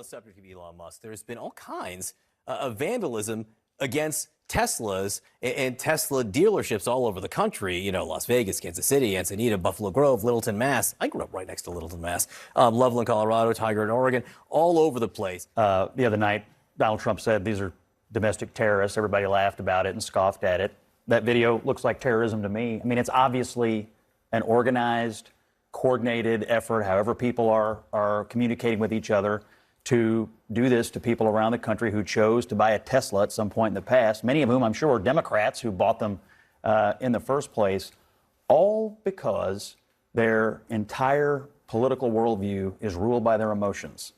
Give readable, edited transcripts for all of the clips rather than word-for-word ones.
the subject of Elon Musk, there's been all kinds of vandalism against Teslas and Tesla dealerships all over the country. You know, Las Vegas, Kansas City, Encinitas, Buffalo Grove, Littleton, Mass. I grew up right next to Littleton, Mass. Loveland, Colorado, Tigard, Oregon, all over the place. The other night, Donald Trump said these are domestic terrorists. Everybody laughed about it and scoffed at it. That video looks like terrorism to me. I mean, it's obviously an organized, coordinated effort, however people are communicating with each other, to do this to people around the country who chose to buy a Tesla at some point in the past, many of whom I'm sure are Democrats who bought them in the first place, all because their entire political worldview is ruled by their emotions.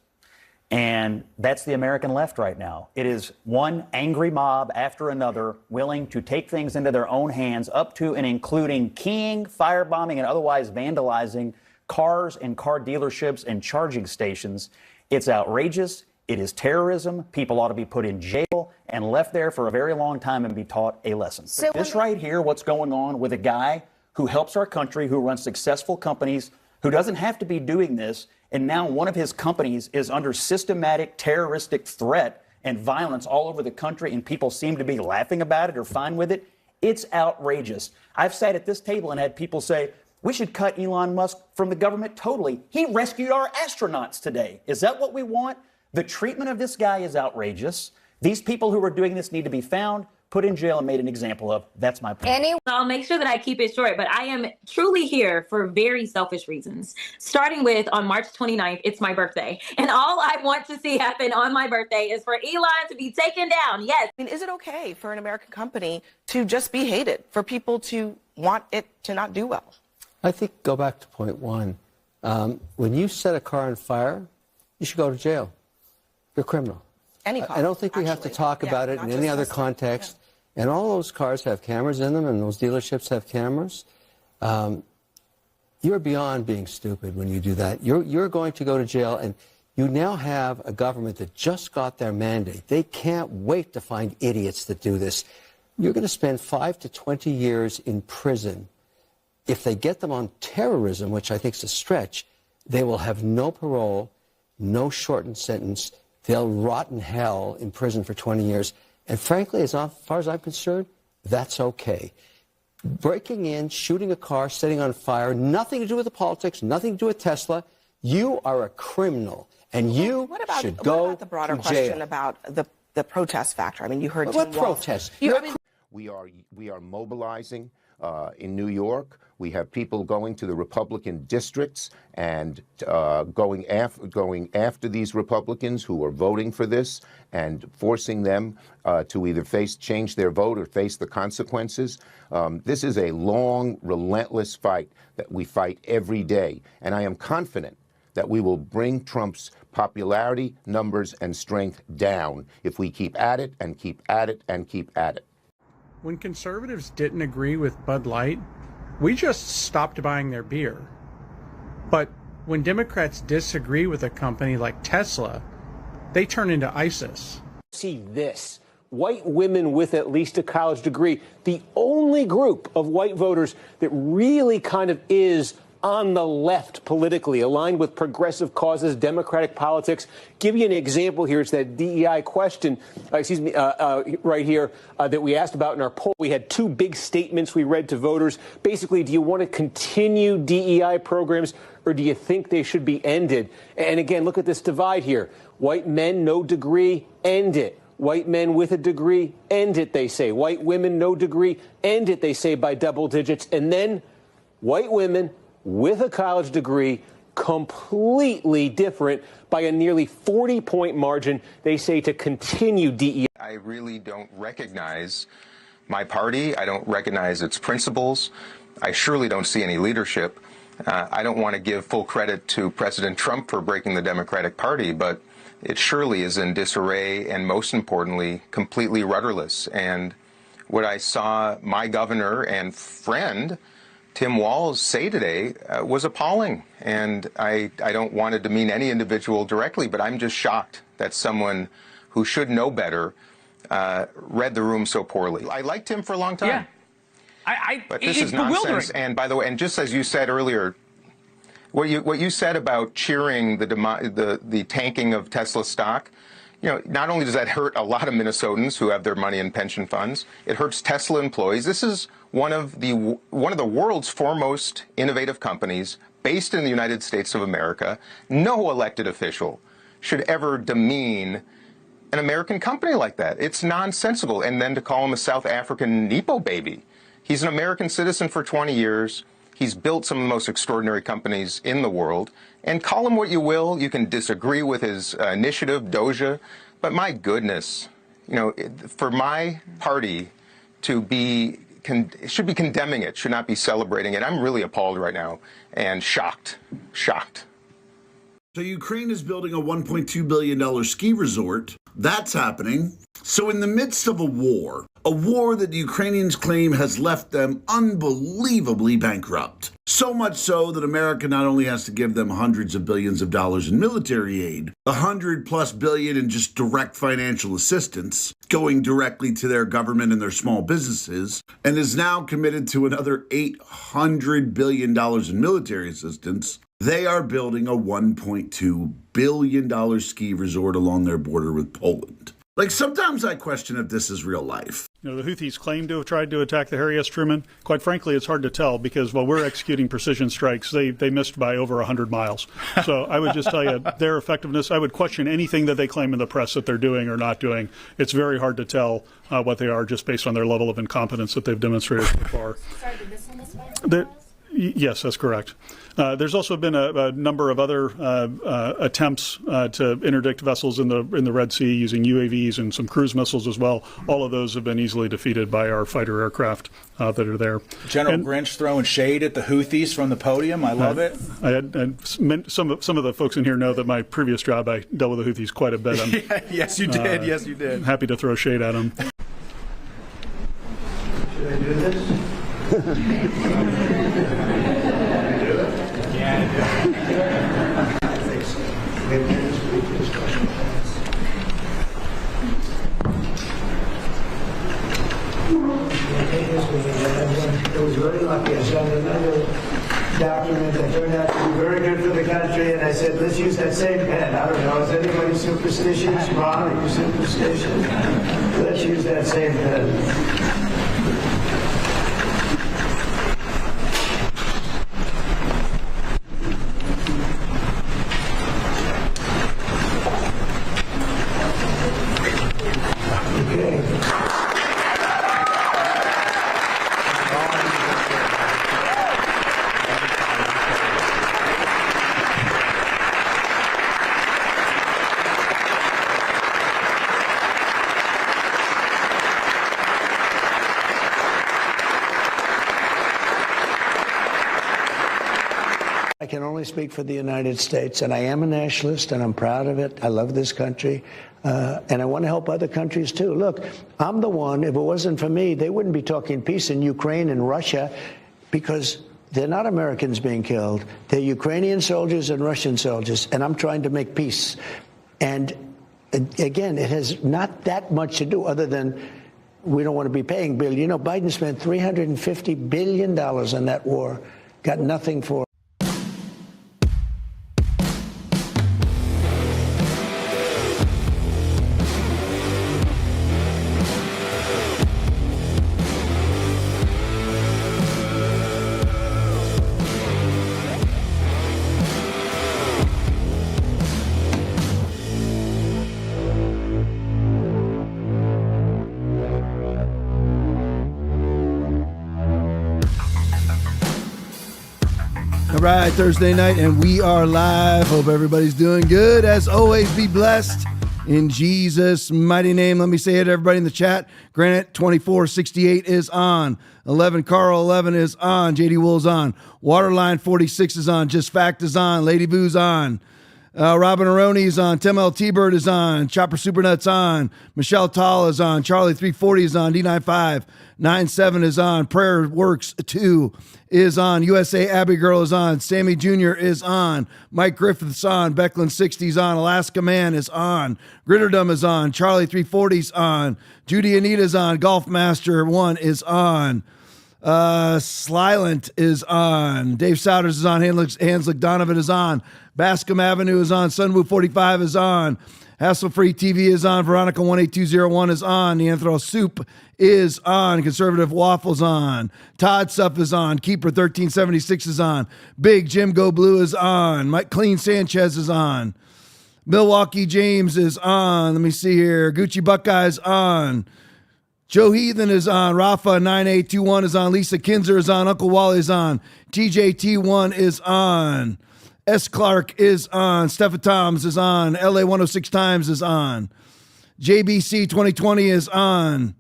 And that's the American left right now. It is one angry mob after another willing to take things into their own hands, up to and including keying, firebombing, and otherwise vandalizing cars and car dealerships and charging stations. It's outrageous. It is terrorism. People ought to be put in jail and left there for a very long time and be taught a lesson. So this right here, what's going on with a guy who helps our country, who runs successful companies, who doesn't have to be doing this, and now one of his companies is under systematic terroristic threat and violence all over the country, and people seem to be laughing about it or fine with it. It's outrageous. I've sat at this table and had people say, we should cut Elon Musk from the government totally. He rescued our astronauts today. Is that what we want? The treatment of this guy is outrageous. These people who are doing this need to be found, put in jail, and made an example of. That's my point. I'll make sure that I keep it short, but I am truly here for very selfish reasons. Starting with, on March 29th, it's my birthday. And all I want to see happen on my birthday is for Elon to be taken down. Yes. I mean, is it okay for an American company to just be hated, for people to want it to not do well? I think go back to point one. When you set a car on fire, you should go to jail. You're a criminal. Any car, I don't think we have to talk about it in any other context. Yeah. And all those cars have cameras in them, and those dealerships have cameras. You're beyond being stupid when you do that. You're going to go to jail, and you now have a government that just got their mandate. They can't wait to find idiots that do this. You're going to spend 5 to 20 years in prison. If they get them on terrorism, which I think is a stretch, they will have no parole, no shortened sentence. They'll rot in hell in prison for 20 years. And frankly, as far as I'm concerned, that's okay. Breaking in, shooting a car, setting on fire, nothing to do with the politics, nothing to do with Tesla. You are a criminal, and you should go what about the broader to question jail. about the protest factor? I mean, you heard what protest? We are mobilizing in New York. We have people going to the Republican districts and going after these Republicans who are voting for this and forcing them to either change their vote or face the consequences. This is a long, relentless fight that we fight every day. And I am confident that we will bring Trump's popularity, numbers, and strength down if we keep at it and keep at it and keep at it. When conservatives didn't agree with Bud Light, we just stopped buying their beer. But when Democrats disagree with a company like Tesla, they turn into ISIS. See this. White women with at least a college degree, the only group of white voters that really kind of is on the left politically, aligned with progressive causes, democratic politics. Give you an example here. It's that DEI question, right here, that we asked about in our poll. We had two big statements we read to voters. Basically, do you want to continue DEI programs, or do you think they should be ended? And again, look at this divide here. White men, no degree, end it. White men with a degree, end it, they say. White women, no degree, end it, they say, by double digits. And then white women with a college degree, completely different by a nearly 40-point margin, they say, to continue DEI. I really don't recognize my party. I don't recognize its principles. I surely don't see any leadership. I don't want to give full credit to President Trump for breaking the Democratic Party, but it surely is in disarray and, most importantly, completely rudderless. And what I saw my governor and friend Tim Walz say today was appalling. And I don't want it to mean any individual directly, but I'm just shocked that someone who should know better read the room so poorly. I liked him for a long time. Yeah. But this is nonsense. And by the way, and just as you said earlier, What you said about cheering the tanking of Tesla stock, not only does that hurt a lot of Minnesotans who have their money in pension funds, it hurts Tesla employees. This is one of the world's foremost innovative companies based in the United States of America. No elected official should ever demean an American company like that. It's nonsensical. And then to call him a South African Nepo baby. He's an American citizen for 20 years. He's built some of the most extraordinary companies in the world. And call him what you will. You can disagree with his initiative, Doja. But my goodness, for my party to be should be condemning it, should not be celebrating it. I'm really appalled right now and shocked. So Ukraine is building a $1.2 billion ski resort. That's happening. So in the midst of a war that the Ukrainians claim has left them unbelievably bankrupt. So much so that America not only has to give them hundreds of billions of dollars in military aid, $100+ billion in just direct financial assistance going directly to their government and their small businesses, and is now committed to another $800 billion in military assistance. They are building a $1.2 billion ski resort along their border with Poland. Like, sometimes I question if this is real life. The Houthis claim to have tried to attack the Harry S. Truman. Quite frankly, it's hard to tell because while we're executing precision strikes, they missed by over 100 miles. So I would just tell you their effectiveness, I would question anything that they claim in the press that they're doing or not doing. It's very hard to tell what they are just based on their level of incompetence that they've demonstrated so far. Sorry, the missile misfire? Yes, that's correct. There's also been a number of other attempts to interdict vessels in the Red Sea using UAVs and some cruise missiles as well. All of those have been easily defeated by our fighter aircraft that are there. General Grinch throwing shade at the Houthis from the podium. I love it. Some of the folks in here know that my previous job, I dealt with the Houthis quite a bit. Yes, you did. Yes, you did. Happy to throw shade at them. Should I do this? It was very lucky. I signed another document that turned out to be very good for the country, and I said, let's use that same pen. I don't know, is anybody superstitious? Ron, are you superstitious? Let's use that same pen. I can only speak for the United States, and I am a nationalist, and I'm proud of it. I love this country, and I want to help other countries, too. Look, I'm the one, if it wasn't for me, they wouldn't be talking peace in Ukraine and Russia, because they're not Americans being killed. They're Ukrainian soldiers and Russian soldiers, and I'm trying to make peace. And again, it has not that much to do other than we don't want to be paying billions. You know, Biden spent $350 billion on that war, got nothing for it. All right, Thursday night, and we are live. Hope everybody's doing good. As always, be blessed in Jesus' mighty name. Let me say it to everybody in the chat. Granite 2468 is on. 11 Carl 11 is on. JD Wool's on. Waterline 46 is on. Just Fact is on. Lady Boo's on. Robin Aroni is on. Tim L. T-Bird is on. Chopper Supernut's on. Michelle Tall is on. Charlie 340 is on. D9597 is on. Prayer Works 2 is on. USA Abbey Girl is on. Sammy Jr. is on. Mike Griffith's on. Becklin 60 is on. Alaska Man is on. Gritterdom is on. Charlie 340's on. Judy Anita's on. Golf Master 1 is on. Slylant is on. Dave Souders is on. Hanslick Donovan is on. Bascom Avenue is on. Sunwoo 45 is on. Hassle-Free TV is on. Veronica 18201 is on. Neanderthal Soup is on. Conservative Waffles on. Todd Suff is on. Keeper 1376 is on. Big Jim Go Blue is on. Mike Clean Sanchez is on. Milwaukee James is on. Let me see here. Gucci Buckeyes on. Joe Heathen is on. Rafa 9821 is on. Lisa Kinzer is on. Uncle Wally is on. TJT1 is on. S. Clark is on. Stephen Toms is on. LA 106 Times is on. JBC 2020 is on.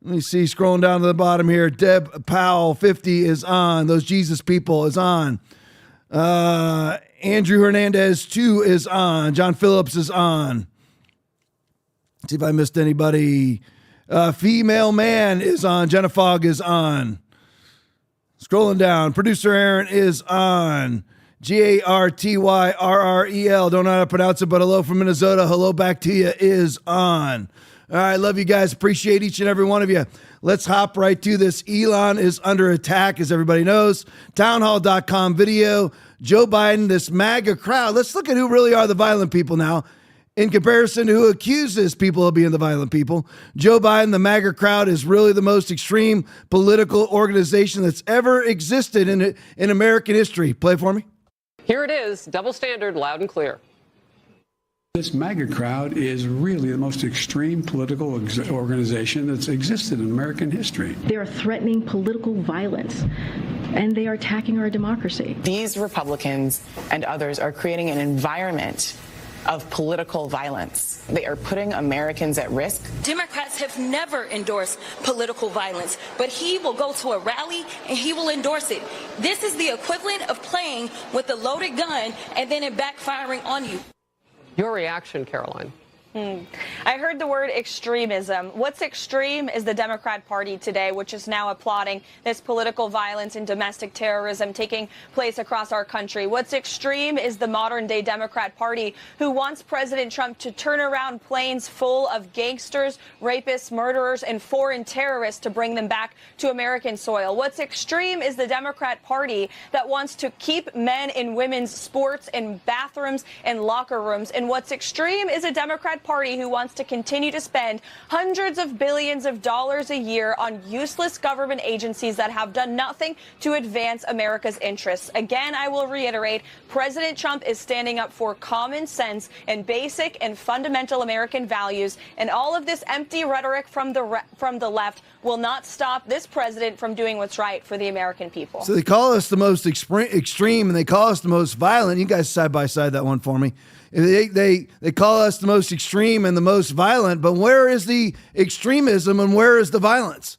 Let me see. Scrolling down to the bottom here. Deb Powell 50 is on. Those Jesus People is on. Andrew Hernandez 2 is on. John Phillips is on. Let's see if I missed anybody. Female Man is on. Jenna Fogg is on. Scrolling down. Producer Aaron is on. Gartyrrel. Don't know how to pronounce it, but hello from Minnesota. Hello back to you is on. All right, love you guys. Appreciate each and every one of you. Let's hop right to this. Elon is under attack, as everybody knows. Townhall.com video. Joe Biden, this MAGA crowd. Let's look at who really are the violent people now in comparison to who accuses people of being the violent people. Joe Biden, the MAGA crowd, is really the most extreme political organization that's ever existed in American history. Play for me. Here it is, double standard, loud and clear. This MAGA crowd is really the most extreme political organization that's existed in American history. They are threatening political violence, and they are attacking our democracy. These Republicans and others are creating an environment of political violence. They are putting Americans at risk. Democrats have never endorsed political violence, but he will go to a rally and he will endorse it. This is the equivalent of playing with a loaded gun and then it backfiring on you. Your reaction, Caroline? I heard the word extremism. What's extreme is the Democrat Party today, which is now applauding this political violence and domestic terrorism taking place across our country. What's extreme is the modern day Democrat Party, who wants President Trump to turn around planes full of gangsters, rapists, murderers, and foreign terrorists to bring them back to American soil. What's extreme is the Democrat Party that wants to keep men in women's sports and bathrooms and locker rooms. And what's extreme is a Democrat Party who wants to continue to spend hundreds of billions of dollars a year on useless government agencies that have done nothing to advance America's interests. Again, I will reiterate, President Trump is standing up for common sense and basic and fundamental American values, and all of this empty rhetoric from the left will not stop this president from doing what's right for the American people. So they call us the most extreme, and they call us the most violent. You guys side by side that one for me. They call us the most extreme and the most violent, but where is the extremism and where is the violence?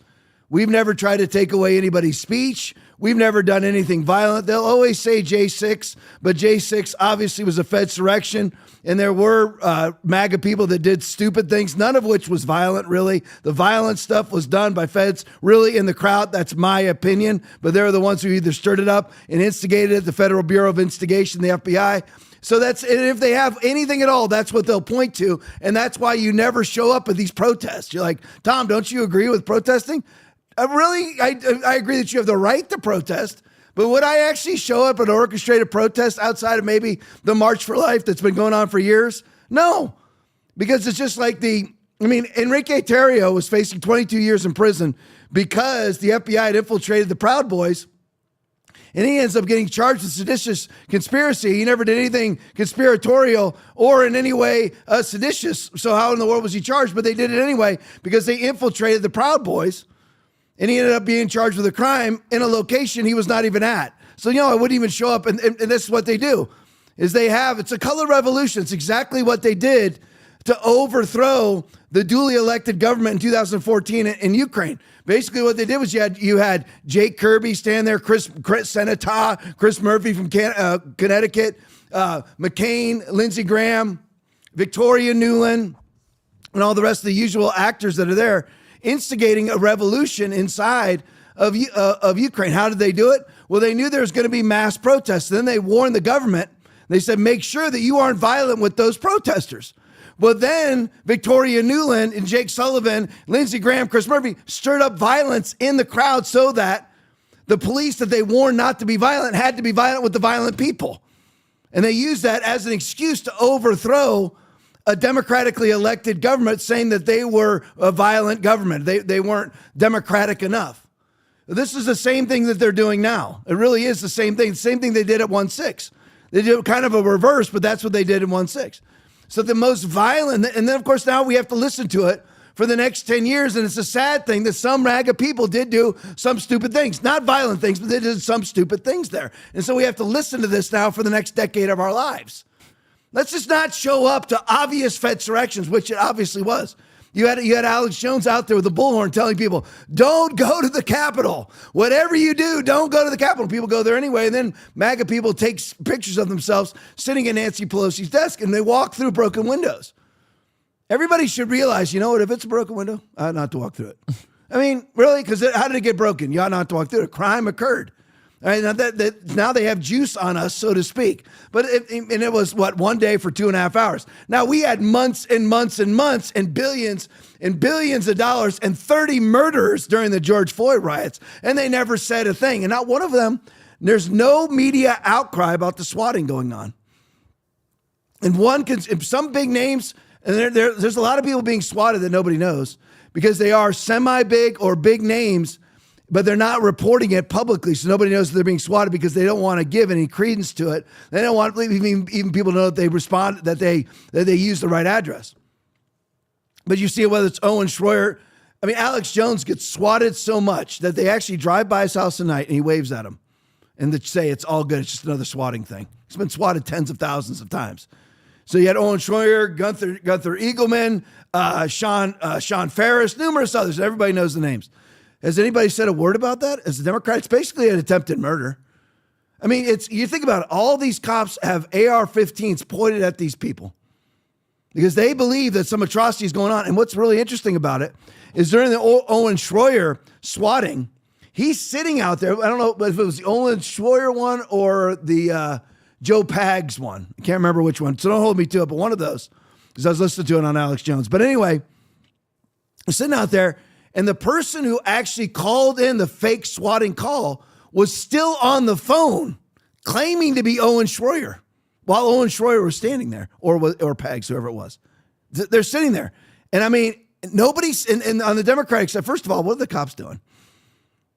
We've never tried to take away anybody's speech. We've never done anything violent. They'll always say J6, but J6 obviously was a Fedsurrection, and there were MAGA people that did stupid things, none of which was violent, really. The violent stuff was done by feds, really, in the crowd. That's my opinion, but they're the ones who either stirred it up and instigated it, the Federal Bureau of Investigation, the FBI. So that's, and if they have anything at all, that's what they'll point to. And that's why you never show up at these protests. You're like, Tom, don't you agree with protesting? I agree that you have the right to protest. But would I actually show up at an orchestrated protest outside of maybe the March for Life that's been going on for years? No, because it's just like Enrique Tarrio was facing 22 years in prison because the FBI had infiltrated the Proud Boys. And he ends up getting charged with seditious conspiracy. He never did anything conspiratorial or in any way seditious. So how in the world was he charged? But they did it anyway because they infiltrated the Proud Boys. And he ended up being charged with a crime in a location he was not even at. So, I wouldn't even show up. And this is what they do, is it's a color revolution. It's exactly what they did to overthrow the duly elected government in 2014 in Ukraine. Basically, what they did was you had Jake Kirby stand there, Chris Senator, Chris Murphy from Connecticut, McCain, Lindsey Graham, Victoria Nuland, and all the rest of the usual actors that are there, instigating a revolution inside of Ukraine. How did they do it? Well, they knew there was going to be mass protests. Then they warned the government. They said, make sure that you aren't violent with those protesters. But then Victoria Nuland and Jake Sullivan, Lindsey Graham, Chris Murphy stirred up violence in the crowd so that The police that they warned not to be violent had to be violent with the violent people. And they used that as an excuse to overthrow a democratically elected government, saying that they were a violent government. They weren't democratic enough. This is the same thing that they're doing now. It really is the same thing. The same thing they did at 1/6. They did kind of a reverse, but that's what they did in 1/6. So the most violent, and then of course now we have to listen to it for the next 10 years. And it's a sad thing that some MAGA people did do some stupid things, not violent things, but they did some stupid things there. And so we have to listen to this now for the next decade of our lives. Let's just not show up to obvious insurrections, which it obviously was. You had Alex Jones out there with a bullhorn telling people, don't go to the Capitol. Whatever you do, don't go to the Capitol. People go there anyway. And then MAGA people take pictures of themselves sitting at Nancy Pelosi's desk and they walk through broken windows. Everybody should realize, you know what, if it's a broken window, I ought not to walk through it. I mean, really? Because how did it get broken? You ought not to walk through it. A crime occurred. All right, now they have juice on us, so to speak. But it was, one day for 2.5 hours. Now, we had months and months and months and billions of dollars and 30 murders during the George Floyd riots, and they never said a thing. And not one of them, there's no media outcry about the swatting going on. And some big names, and there's a lot of people being swatted that nobody knows because they are semi-big or big names, but they're not reporting it publicly, so nobody knows they're being swatted because they don't want to give any credence to it. They don't want even people to know that they respond, that they use the right address. But you see it whether it's Owen Schroyer. I mean, Alex Jones gets swatted so much that they actually drive by his house at night and he waves at them and they say it's all good. It's just another swatting thing. He's been swatted tens of thousands of times. So you had Owen Schroyer, Gunther Eagleman, Sean Ferris, numerous others. Everybody knows the names. Has anybody said a word about that? As the Democrats, basically an attempted murder. I mean, you think about it, all these cops have AR-15s pointed at these people because they believe that some atrocity is going on. And what's really interesting about it is during the Owen Schroyer swatting, he's sitting out there. I don't know if it was the Owen Schroyer one or the Joe Pags one. I can't remember which one. So don't hold me to it, but one of those, because I was listening to it on Alex Jones. But anyway, I'm sitting out there, and the person who actually called in the fake swatting call was still on the phone claiming to be Owen Schroyer while Owen Schroyer was standing there, or Pags, whoever it was. They're sitting there. And I mean, nobody's on the Democratic side. First of all, what are the cops doing?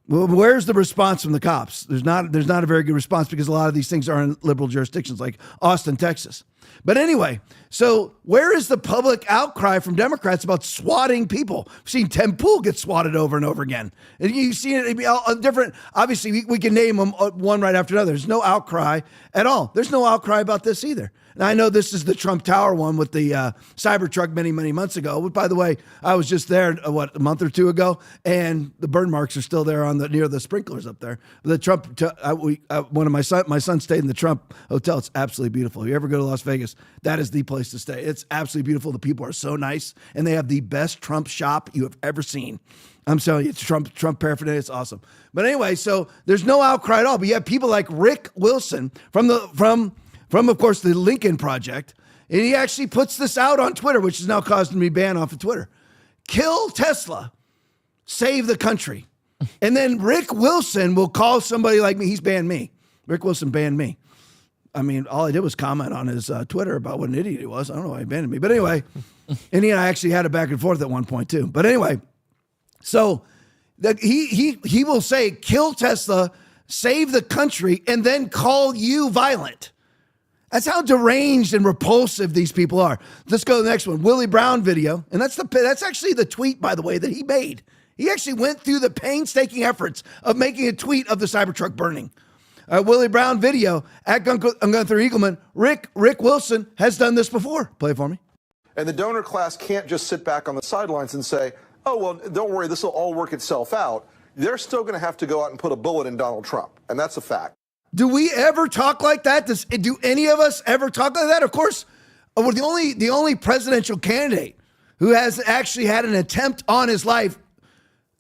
Well, where's the response from the cops? There's not a very good response because a lot of these things are in liberal jurisdictions like Austin, Texas. But anyway, so where is the public outcry from Democrats about swatting people? We've seen Tim Pool get swatted over and over again. And you've seen it be different. Obviously, we can name them one right after another. There's no outcry at all. There's no outcry about this either. And I know this is the Trump Tower one with the Cybertruck many, many months ago. But by the way, I was just there, a month or two ago, and the burn marks are still there near the sprinklers up there. The Trump, my son stayed in the Trump Hotel. It's absolutely beautiful. If you ever go to Las Vegas, that is the place to stay. It's absolutely beautiful. The people are so nice, and they have the best Trump shop you have ever seen. I'm telling you, it's Trump paraphernalia. It's awesome. But anyway, so there's no outcry at all. But you have people like Rick Wilson from of course, the Lincoln Project, and he actually puts this out on Twitter, which has now caused him to be banned off of Twitter. Kill Tesla, save the country. And then Rick Wilson will call somebody like me. He's banned me. Rick Wilson banned me. I mean, all I did was comment on his Twitter about what an idiot he was. I don't know why he banned me. But anyway, and he and I actually had it back and forth at one point too. But anyway, so he will say, kill Tesla, save the country, and then call you violent. That's how deranged and repulsive these people are. Let's go to the next one. Willie Brown video. And that's actually the tweet, by the way, that he made. He actually went through the painstaking efforts of making a tweet of the Cybertruck burning. Willie Brown video at Gunther Eagleman. Rick Wilson has done this before. Play it for me. And the donor class can't just sit back on the sidelines and say, oh, well, don't worry, this will all work itself out. They're still going to have to go out and put a bullet in Donald Trump. And that's a fact. Do we ever talk like that? Do any of us ever talk like that? Of course, we're the only presidential candidate who has actually had an attempt on his life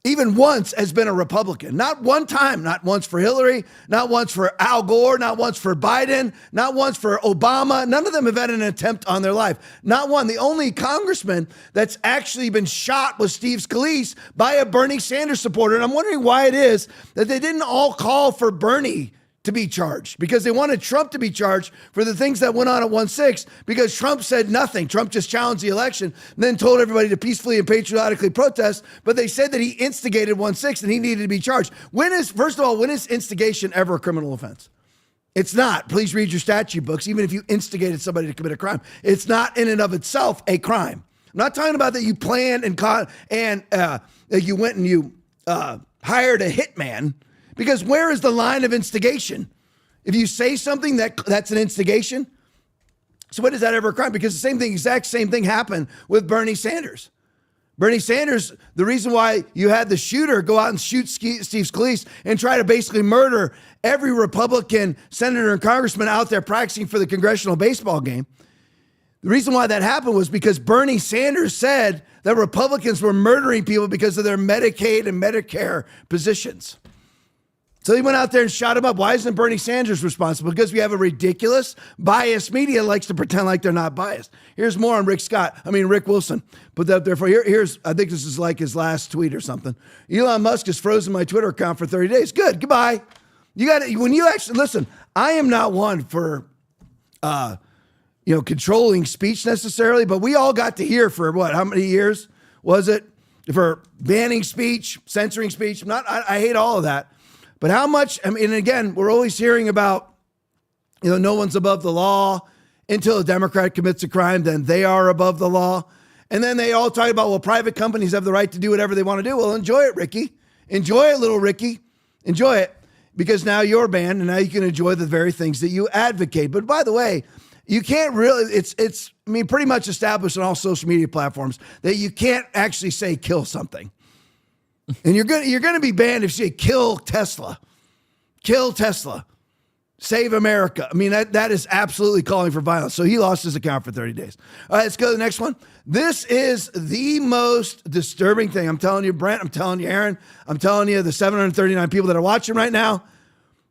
even once has been a Republican. Not one time, not once for Hillary, not once for Al Gore, not once for Biden, not once for Obama. None of them have had an attempt on their life. Not one. The only congressman that's actually been shot was Steve Scalise by a Bernie Sanders supporter. And I'm wondering why it is that they didn't all call for Bernie to be charged, because they wanted Trump to be charged for the things that went on at 1-6, because Trump said nothing. Trump just challenged the election and then told everybody to peacefully and patriotically protest, but they said that he instigated 1-6 and he needed to be charged. First of all, when is instigation ever a criminal offense? It's not. Please read your statute books. Even if you instigated somebody to commit a crime, it's not in and of itself a crime. I'm not talking about that you planned and that you went and you hired a hitman. Because where is the line of instigation? If you say something that's an instigation, so when is that ever a crime? Because the exact same thing happened with Bernie Sanders. Bernie Sanders, the reason why you had the shooter go out and shoot Steve Scalise and try to basically murder every Republican senator and congressman out there practicing for the congressional baseball game, the reason why that happened was because Bernie Sanders said that Republicans were murdering people because of their Medicaid and Medicare positions. So he went out there and shot him up. Why isn't Bernie Sanders responsible? Because we have a ridiculous, biased media that likes to pretend like they're not biased. Here's more on Rick Wilson. Put that up there for you. Here's, I think this is like his last tweet or something. Elon Musk has frozen my Twitter account for 30 days. Good, goodbye. When you actually, listen, I am not one for, controlling speech necessarily, but we all got to hear for how many years was it? For banning speech, censoring speech. I hate all of that. But how much, and again, we're always hearing about, no one's above the law until a Democrat commits a crime, then they are above the law. And then they all talk about, well, private companies have the right to do whatever they want to do. Well, enjoy it, Ricky. Enjoy it, little Ricky. Enjoy it, because now you're banned and now you can enjoy the very things that you advocate. But by the way, you can't really, it's pretty much established on all social media platforms that you can't actually say kill something. And you're gonna be banned if you say kill Tesla, save America. That is absolutely calling for violence. So he lost his account for 30 days. All right, let's go to the next one. This is the most disturbing thing. I'm telling you, Brent. I'm telling you, Aaron. I'm telling you, the 739 people that are watching right now.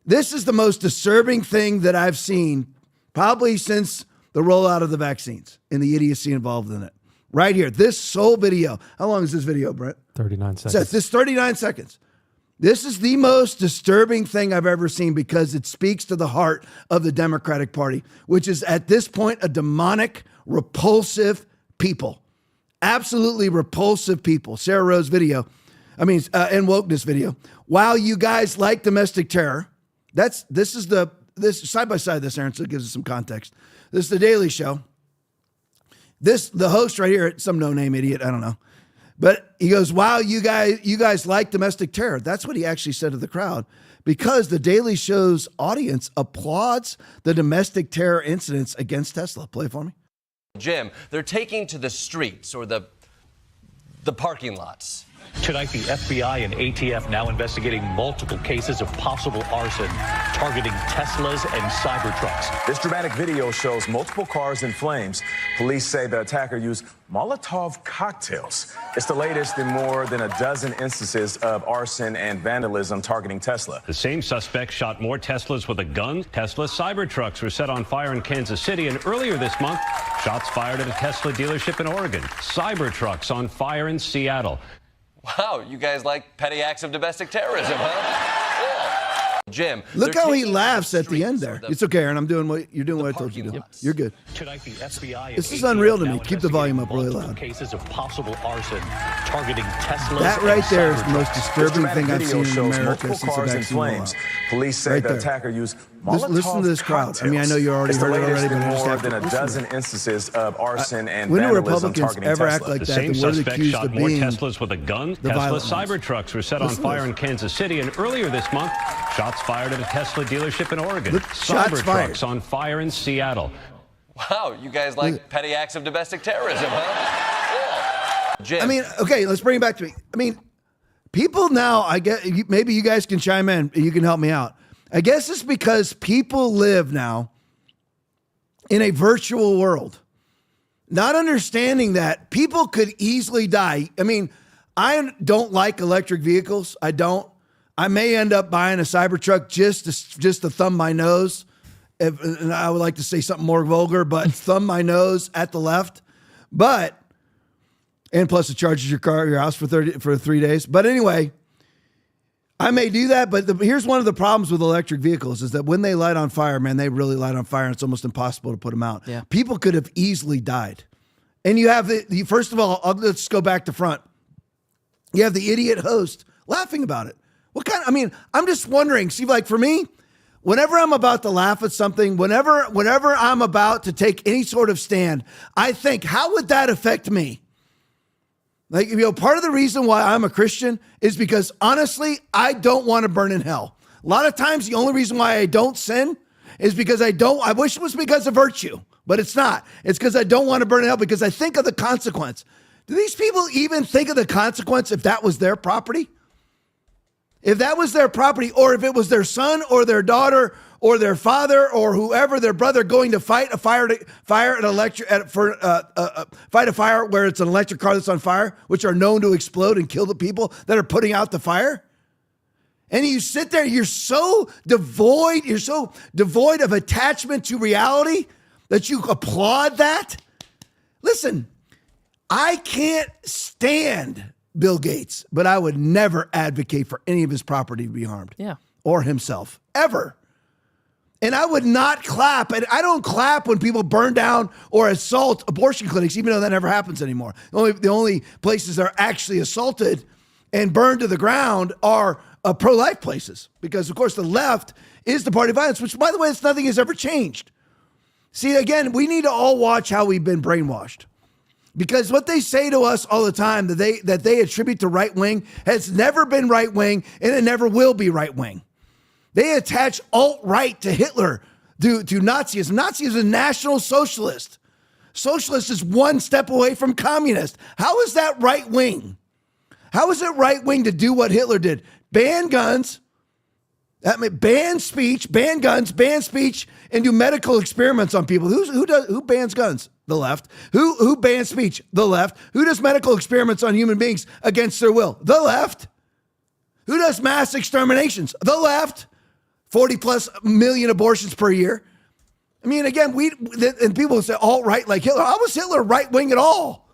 This is the most disturbing thing that I've seen probably since the rollout of the vaccines and the idiocy involved in it. Right here, this sole video. How long is this video, Brent? 39 seconds. So this 39 seconds. This is the most disturbing thing I've ever seen, because it speaks to the heart of the Democratic Party, which is at this point a demonic, repulsive people. Absolutely repulsive people. Sarah Rose video. And wokeness video. While you guys like domestic terror, this side by side this, Aaron, so it gives us some context. This is The Daily Show. The host right here, some no-name idiot, I don't know. But he goes, wow, you guys like domestic terror. That's what he actually said to the crowd, because The Daily Show's audience applauds the domestic terror incidents against Tesla. Play it for me. Jim, they're taking to the streets or the parking lots. Tonight, the FBI and ATF now investigating multiple cases of possible arson targeting Teslas and Cybertrucks. This dramatic video shows multiple cars in flames. Police say the attacker used Molotov cocktails. It's the latest in more than a dozen instances of arson and vandalism targeting Tesla. The same suspect shot more Teslas with a gun. Tesla Cybertrucks were set on fire in Kansas City, and earlier this month, shots fired at a Tesla dealership in Oregon. Cybertrucks on fire in Seattle. Wow, you guys like petty acts of domestic terrorism, huh? Cool. Jim, look how he laughs at the end there. It's okay, Aaron. I'm doing what you're doing. What I told you to do. You're good. Tonight, the FBI this is unreal to me. Keep the volume up really loud. Cases of possible arson targeting Teslas. That right there is the most disturbing thing I've seen in America since the vaccine rollout. Police say the attacker used Molotov listen to this crowd. I know you already heard it already, but I just have to more than a dozen instances of arson and when do vandalism Republicans targeting ever Tesla? act like The that? same Then we're suspect accused shot of more being Teslas with a gun. the Tesla violent ones. Cybertrucks were set on fire in Kansas City, and earlier this month, shots fired at a Tesla dealership in Oregon. Cybertrucks on fire in Seattle. Wow, you guys like petty acts of domestic terrorism, huh? Cool. Jim. Okay, let's bring it back to me. People now, I get, maybe you guys can chime in, you can help me out. I guess it's because people live now in a virtual world, not understanding that people could easily die. I don't like electric vehicles. I don't. I may end up buying a Cybertruck just to thumb my nose. And I would like to say something more vulgar, but thumb my nose at the left. And plus it charges your house for 3 days. But anyway, I may do that. But here's one of the problems with electric vehicles is that when they light on fire, man, they really light on fire, and it's almost impossible to put them out. Yeah. People could have easily died. And you have first of all, let's go back to front. You have the idiot host laughing about it. I'm just wondering, see, like for me, whenever I'm about to laugh at something, whenever I'm about to take any sort of stand, I think, how would that affect me? Like, part of the reason why I'm a Christian is because honestly, I don't want to burn in hell. A lot of times the only reason why I don't sin is because I wish it was because of virtue, but it's not. It's because I don't want to burn in hell because I think of the consequence. Do these people even think of the consequence if that was their property? If that was their property, or if it was their son or their daughter or their father or whoever, their brother, going to fight a fire where it's an electric car that's on fire, which are known to explode and kill the people that are putting out the fire. And you sit there, you're so devoid of attachment to reality that you applaud that. Listen, I can't stand Bill Gates, but I would never advocate for any of his property to be harmed. Yeah. Or himself, ever. And I would not clap. And I don't clap when people burn down or assault abortion clinics, even though that never happens anymore. The only places that are actually assaulted and burned to the ground are pro-life places. Because, of course, the left is the party of violence, which, by the way, nothing has ever changed. See, again, we need to all watch how we've been brainwashed. Because what they say to us all the time that they attribute to right wing has never been right wing, and it never will be right wing. They attach alt-right to Hitler, to Nazism. Nazi is a national socialist. Socialist is one step away from communist. How is that right wing? How is it right wing to do what Hitler did? Ban guns, ban speech, ban guns, ban speech, and do medical experiments on people. Who bans guns? The left. Who bans speech? The left. Who does medical experiments on human beings against their will? The left. Who does mass exterminations? The left. 40 plus million abortions per year. I mean, again, and people say alt-right like Hitler. How was Hitler right-wing at all?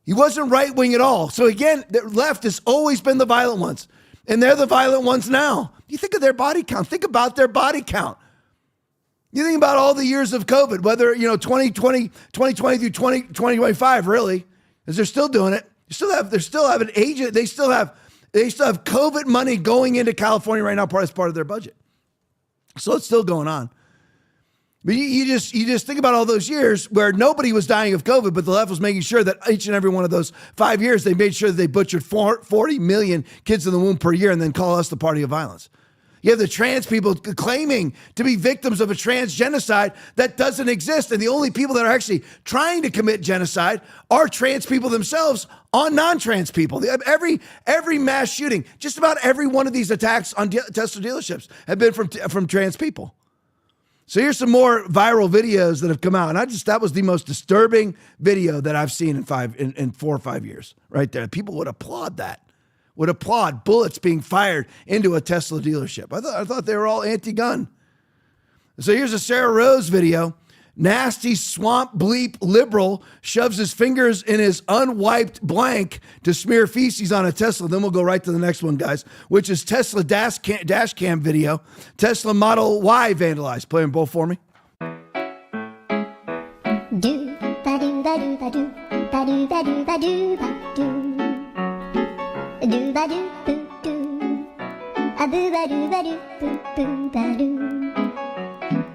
He wasn't right-wing at all. So again, the left has always been the violent ones. And they're the violent ones now. You think of their body count. Think about their body count. You think about all the years of COVID, whether, 2020 through 2025, really, because they're still doing it. They still have an agent. They still have COVID money going into California right now as part of their budget. So it's still going on. But you just think about all those years where nobody was dying of COVID, but the left was making sure that each and every one of those 5 years, they made sure that they butchered 40 million kids in the womb per year and then call us the party of violence. You have the trans people claiming to be victims of a trans genocide that doesn't exist. And the only people that are actually trying to commit genocide are trans people themselves on non-trans people. Every mass shooting, just about every one of these attacks on Tesla dealerships have been from trans people. So here's some more viral videos that have come out. And that was the most disturbing video that I've seen in 4 or 5 years right there. People would applaud that. Would applaud bullets being fired into a Tesla dealership. I thought they were all anti-gun. So here's a Sarah Rose video. Nasty swamp bleep liberal shoves his fingers in his unwiped blank to smear feces on a Tesla. Then we'll go right to the next one, guys, which is Tesla dash cam video. Tesla Model Y vandalized. Play them both for me. Do ba do ba do ba do ba do ba do ba do ba do. Do ba do boo do, a boo ba do boo boo ba do,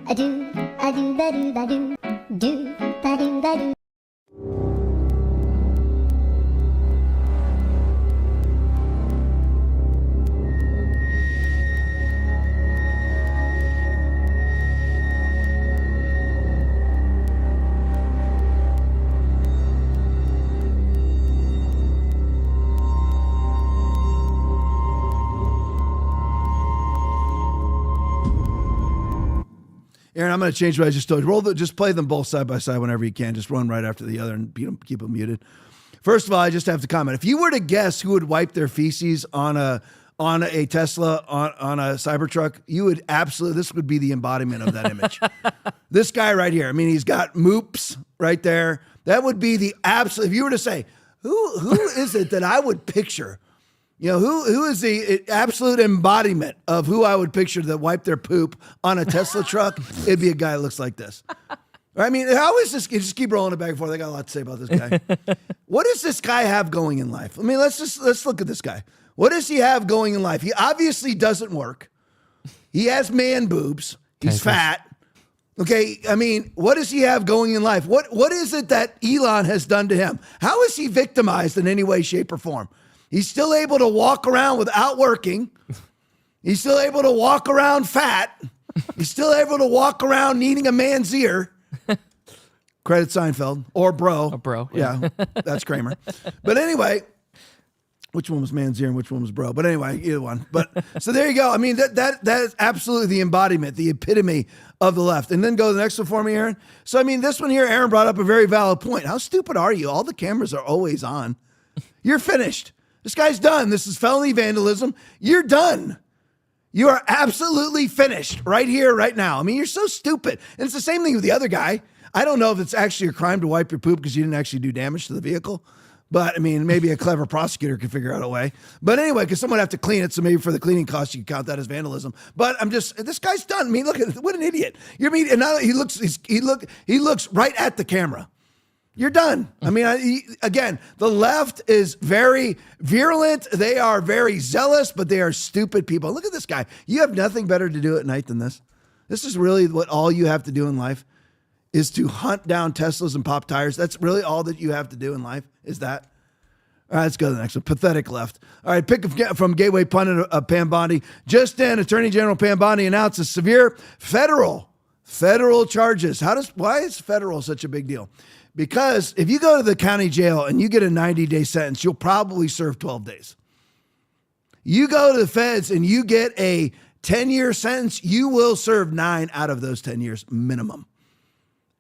a do ba do ba do, do ba do ba do. Aaron, I'm going to change what I just told you. Just play them both side by side whenever you can. Just run right after the other and keep them muted. First of all, I just have to comment. If you were to guess who would wipe their feces on a Tesla, on a Cybertruck, you would absolutely, this would be the embodiment of that image. This guy right here. I mean, he's got moops right there. That would be the absolute, if you were to say, who is it that I would picture? You know, who is the absolute embodiment of who I would picture that wipe their poop on a Tesla truck? It'd be a guy that looks like this. I mean, how is this? You just keep rolling it back and forth. I got a lot to say about this guy. What does this guy have going in life? I mean, let's look at this guy. What does he have going in life? He obviously doesn't work. He has man boobs. He's fat. Okay, I mean, what does he have going in life? What is it that Elon has done to him? How is he victimized in any way, shape, or form? He's still able to walk around without working. He's still able to walk around fat. He's still able to walk around needing a man's ear. Credit Seinfeld or Bro. Or Bro. Yeah, that's Kramer. But anyway, which one was man's ear and which one was Bro? But anyway, either one. But so there you go. I mean, that is absolutely the embodiment, the epitome of the left. And then go to the next one for me, Aaron. So, I mean, this one here, Aaron brought up a very valid point. How stupid are you? All the cameras are always on. You're finished. This guy's done. This is felony vandalism. You're done. You are absolutely finished right here, right now. I mean, you're so stupid. And it's the same thing with the other guy. I don't know if it's actually a crime to wipe your poop because you didn't actually do damage to the vehicle. But, I mean, maybe a clever prosecutor could figure out a way. But anyway, because someone would have to clean it, so maybe for the cleaning costs, you could count that as vandalism. But this guy's done. I mean, look at what an idiot. You mean, and now he looks right at the camera. You're done. I mean, again, the left is very virulent. They are very zealous, but they are stupid people. Look at this guy. You have nothing better to do at night than this. This is really what all you have to do in life is to hunt down Teslas and pop tires. That's really all that you have to do in life is that. All right, let's go to the next one. Pathetic left. All right, pick from Gateway Pundit Pam Bondi. Just in, Attorney General Pam Bondi announces severe federal charges. Why is federal such a big deal? Because if you go to the county jail and you get a 90-day sentence, you'll probably serve 12 days. You go to the feds and you get a 10-year sentence, you will serve 9 out of those 10 years minimum.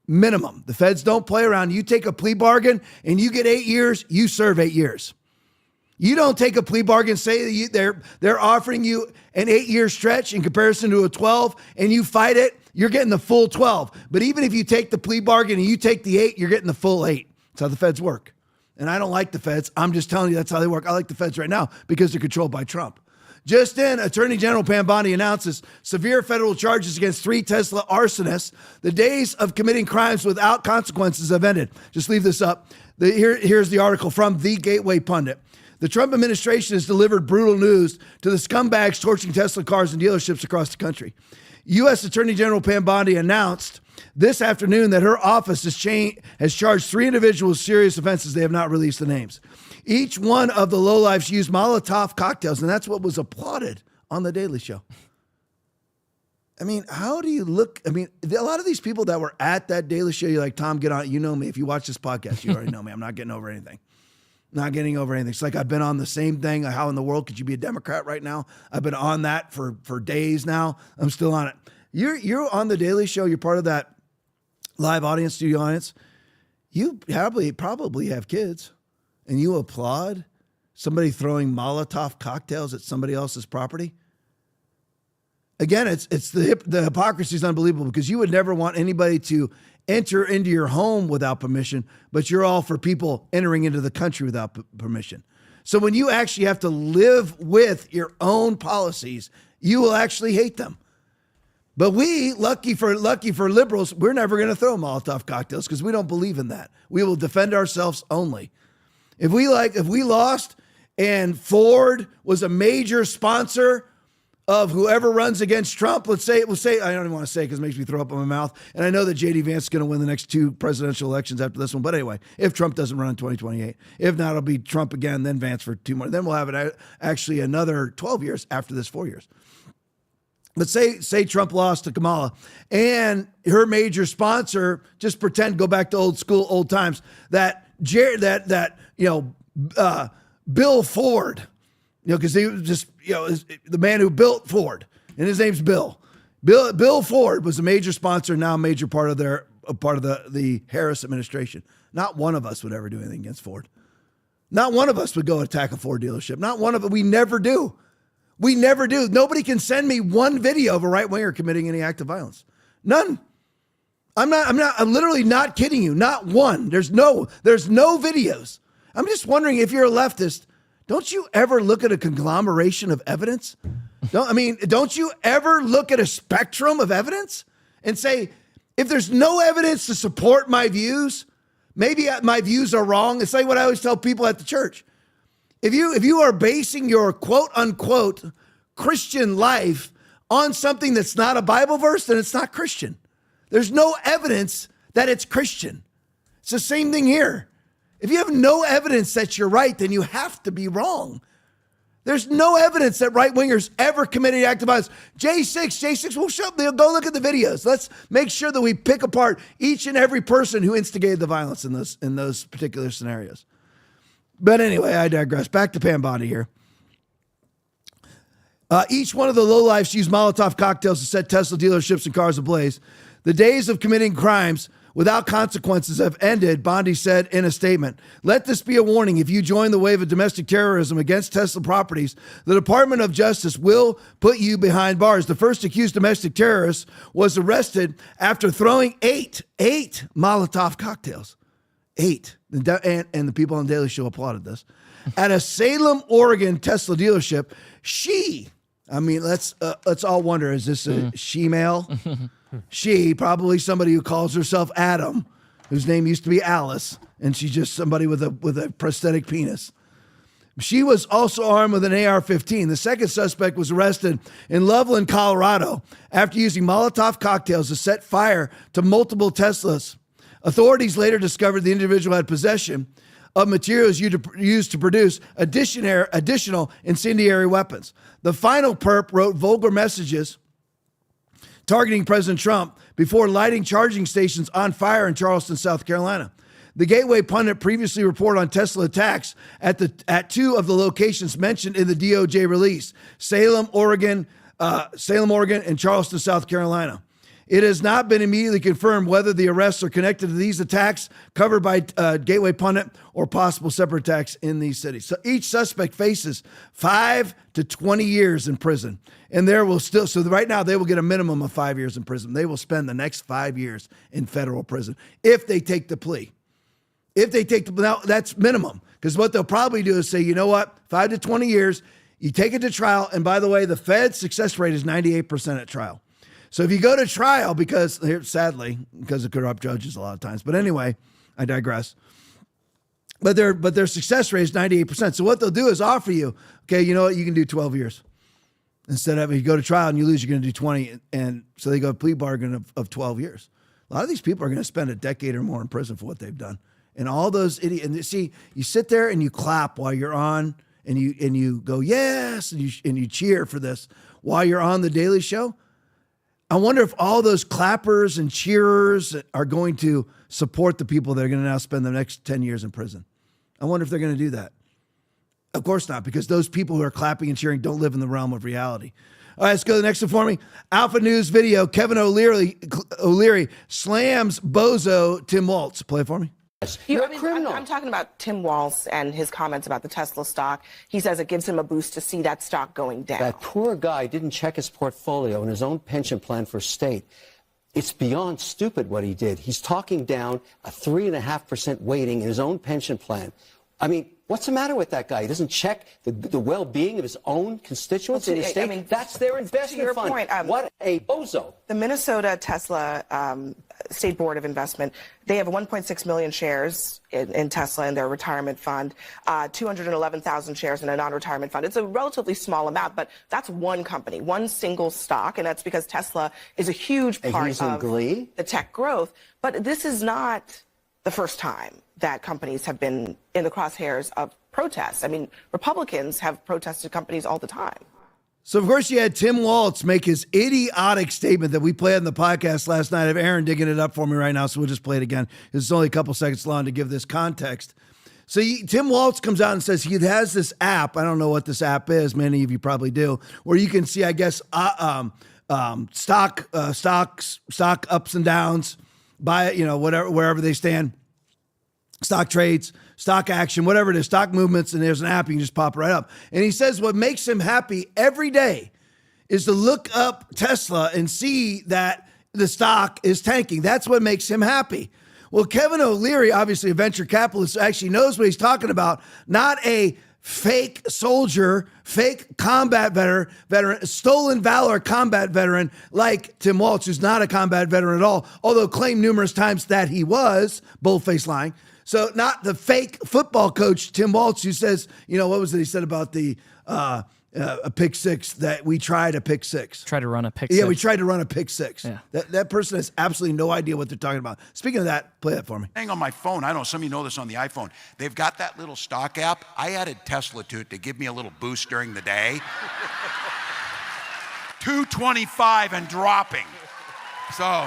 Minimum. The feds don't play around. You take a plea bargain and you get 8 years, you serve 8 years. You don't take a plea bargain, say that they're offering you an 8-year stretch in comparison to a 12, and you fight it, you're getting the full 12. But even if you take the plea bargain and you take the 8, you're getting the full 8. That's how the feds work. And I don't like the feds. I'm just telling you that's how they work. I like the feds right now because they're controlled by Trump. Just in, Attorney General Pam Bondi announces severe federal charges against 3 Tesla arsonists. The days of committing crimes without consequences have ended. Just leave this up. Here's the article from The Gateway Pundit. The Trump administration has delivered brutal news to the scumbags torching Tesla cars and dealerships across the country. U.S. Attorney General Pam Bondi announced this afternoon that her office has charged 3 individuals with serious offenses. They have not released the names. Each one of the lowlifes used Molotov cocktails, and that's what was applauded on The Daily Show. I mean, how do you look? I mean, a lot of these people that were at that Daily Show, you're like, Tom, get on. You know me. If you watch this podcast, you already know me. I'm not getting over anything. Not getting over anything. It's like I've been on the same thing. How in the world could you be a Democrat right now? I've been on that for days now. I'm still on it. You're on The Daily Show. You're part of that live audience, studio audience. You probably have kids, and you applaud somebody throwing Molotov cocktails at somebody else's property. Again, it's the hypocrisy is unbelievable because you would never want anybody to enter into your home without permission, but you're all for people entering into the country without permission. So when you actually have to live with your own policies, you will actually hate them. But we, lucky for liberals, we're never going to throw Molotov cocktails because we don't believe in that. We will defend ourselves only. If we lost and Ford was a major sponsor of whoever runs against Trump, we'll say, I don't even want to say because it makes me throw up in my mouth. And I know that J.D. Vance is going to win the next 2 presidential elections after this one. But anyway, if Trump doesn't run in 2028, if not, it'll be Trump again, then Vance for 2 more. Then we'll have actually another 12 years after this 4 years. But say Trump lost to Kamala and her major sponsor, just pretend, go back to old school, old times, that Bill Ford, because he was just, the man who built Ford, and his name's Bill. Bill Ford was a major sponsor, now a major part of the Harris administration. Not one of us would ever do anything against Ford. Not one of us would go attack a Ford dealership. Not one of it. We never do. We never do. Nobody can send me one video of a right-winger committing any act of violence. None. I'm literally not kidding you. Not one. There's no videos. I'm just wondering, if you're a leftist, don't you ever look at a conglomeration of evidence? Don't you ever look at a spectrum of evidence and say, if there's no evidence to support my views, maybe my views are wrong. It's like what I always tell people at the church. If you are basing your quote unquote Christian life on something that's not a Bible verse, then it's not Christian. There's no evidence that it's Christian. It's the same thing here. If you have no evidence that you're right, then you have to be wrong. There's no evidence that right-wingers ever committed act of violence. J6, we'll show up. Go look at the videos. Let's make sure that we pick apart each and every person who instigated the violence in those particular scenarios. But anyway, I digress. Back to Pam Bondi here. Each one of the lowlifes used Molotov cocktails to set Tesla dealerships and cars ablaze. The days of committing crimes without consequences have ended, Bondi said in a statement. Let this be a warning. If you join the wave of domestic terrorism against Tesla properties, the Department of Justice will put you behind bars. The first accused domestic terrorist was arrested after throwing eight Molotov cocktails. 8. And the people on Daily Show applauded this. At a Salem, Oregon Tesla dealership, let's all wonder, is this a she-male? She, probably somebody who calls herself Adam, whose name used to be Alice, and she's just somebody with a prosthetic penis. She was also armed with an AR-15. The second suspect was arrested in Loveland, Colorado, after using Molotov cocktails to set fire to multiple Teslas. Authorities later discovered the individual had possession of materials used to produce additional incendiary weapons. The final perp wrote vulgar messages targeting President Trump before lighting charging stations on fire in Charleston, South Carolina. The Gateway Pundit previously reported on Tesla attacks at 2 of the locations mentioned in the DOJ release, Salem, Oregon, and Charleston, South Carolina. It has not been immediately confirmed whether the arrests are connected to these attacks covered by Gateway Pundit or possible separate attacks in these cities. So each suspect faces 5 to 20 years in prison. And so right now they will get a minimum of 5 years in prison. They will spend the next 5 years in federal prison if they take the plea. Now that's minimum, because what they'll probably do is say, you know what, 5 to 20 years, you take it to trial. And by the way, the Fed's success rate is 98% at trial. So if you go to trial, sadly, because of corrupt judges a lot of times, but anyway, I digress. But their success rate is 98%. So what they'll do is offer you, okay, you know what, you can do 12 years. Instead of, if you go to trial and you lose, you're going to do 20. And so they go a plea bargain of 12 years. A lot of these people are going to spend a decade or more in prison for what they've done. And all those idiots, and see, you sit there and you clap while you're on, and you go, yes, and you cheer for this while you're on the Daily Show. I wonder if all those clappers and cheerers are going to support the people that are going to now spend the next 10 years in prison. I wonder if they're going to do that. Of course not, because those people who are clapping and cheering don't live in the realm of reality. All right, let's go to the next one for me. Alpha News video. Kevin O'Leary slams bozo Tim Waltz. Play it for me. I'm talking about Tim Waltz and his comments about the Tesla stock. He says it gives him a boost to see that stock going down. That poor guy didn't check his portfolio and his own pension plan for state. It's beyond stupid what he did. He's talking down a 3.5% weighting in his own pension plan. I mean, what's the matter with that guy? He doesn't check the well-being of his own constituents in his state. I mean, that's their investment fund. Point, what a bozo. The Minnesota Tesla State Board of Investment, they have 1.6 million shares in Tesla in their retirement fund, 211,000 shares in a non-retirement fund. It's a relatively small amount, but that's one company, one single stock, and that's because Tesla is a huge part of the tech growth. But this is not the first time that companies have been in the crosshairs of protests. I mean, Republicans have protested companies all the time. So, of course, you had Tim Waltz make his idiotic statement that we played on the podcast last night. I have Aaron digging it up for me right now, so we'll just play it again. It's only a couple seconds long to give this context. So Tim Waltz comes out and says he has this app. I don't know what this app is. Many of you probably do, where you can see, I guess, stock ups and downs, buy it, whatever, wherever they stand. Stock trades, stock action, whatever it is, stock movements, and there's an app, you can just pop right up. And he says what makes him happy every day is to look up Tesla and see that the stock is tanking. That's what makes him happy. Well, Kevin O'Leary, obviously a venture capitalist, actually knows what he's talking about. Not a fake soldier, fake combat veteran, stolen valor combat veteran like Tim Walz, who's not a combat veteran at all, although claimed numerous times that he was, bold-faced lying. So not the fake football coach, Tim Walz, who says, what was it he said about the a pick six, that we tried a pick six. Try to run a pick six. Yeah, we tried to run a pick six. Yeah. That person has absolutely no idea what they're talking about. Speaking of that, play that for me. Hang on my phone. I don't know, some of you know this on the iPhone. They've got that little stock app. I added Tesla to it to give me a little boost during the day. 225 and dropping. So,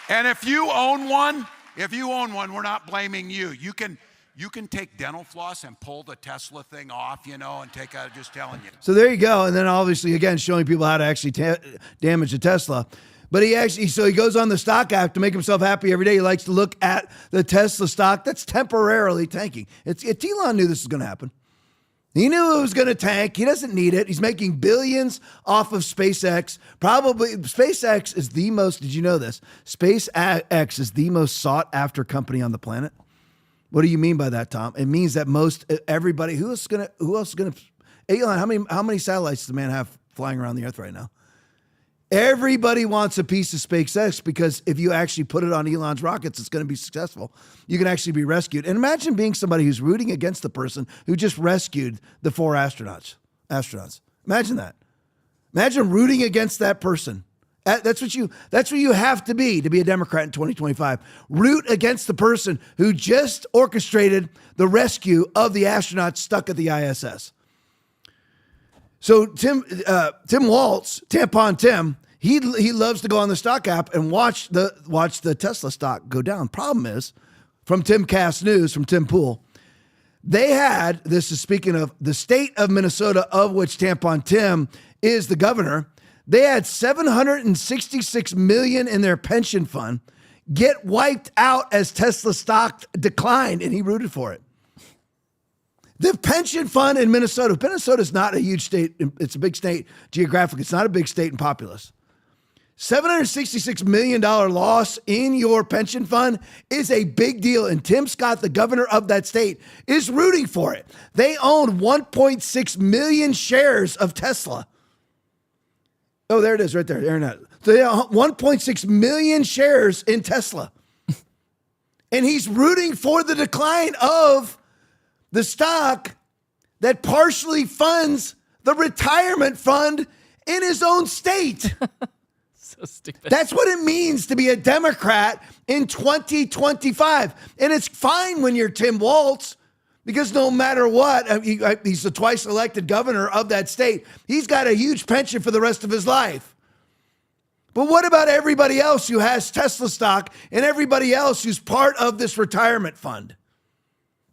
and if you own one, we're not blaming you. You can take dental floss and pull the Tesla thing off, and take out, just telling you. So there you go. And then obviously, again, showing people how to actually damage a Tesla. But he goes on the stock app to make himself happy every day. He likes to look at the Tesla stock that's temporarily tanking. Elon knew this was going to happen. He knew it was going to tank. He doesn't need it. He's making billions off of SpaceX. Probably SpaceX is the most, did you know this? SpaceX is the most sought after company on the planet. What do you mean by that, Tom? It means that everybody, who else is gonna, Elon, how many satellites does the man have flying around the earth right now? Everybody wants a piece of SpaceX because if you actually put it on Elon's rockets, it's going to be successful. You can actually be rescued. And imagine being somebody who's rooting against the person who just rescued the 4 astronauts. Imagine that. Imagine rooting against that person. That's what you have to be a Democrat in 2025. Root against the person who just orchestrated the rescue of the astronauts stuck at the ISS. So Tim Walz, Tampon Tim, he loves to go on the stock app and watch the Tesla stock go down. Problem is, from Timcast News, from Tim Pool, they had, this is speaking of the state of Minnesota, of which Tampon Tim is the governor. They had $766 million in their pension fund get wiped out as Tesla stock declined, and he rooted for it. The pension fund in Minnesota's not a huge state. It's a big state geographically. It's not a big state in populace. $766 million loss in your pension fund is a big deal, and Tim Scott, the governor of that state, is rooting for it. They own 1.6 million shares of Tesla. Oh, there it is right there. So they own 1.6 million shares in Tesla. And he's rooting for the decline of the stock that partially funds the retirement fund in his own state. So stupid. That's what it means to be a Democrat in 2025. And it's fine when you're Tim Walz, because no matter what, he's the twice elected governor of that state. He's got a huge pension for the rest of his life. But what about everybody else who has Tesla stock and everybody else who's part of this retirement fund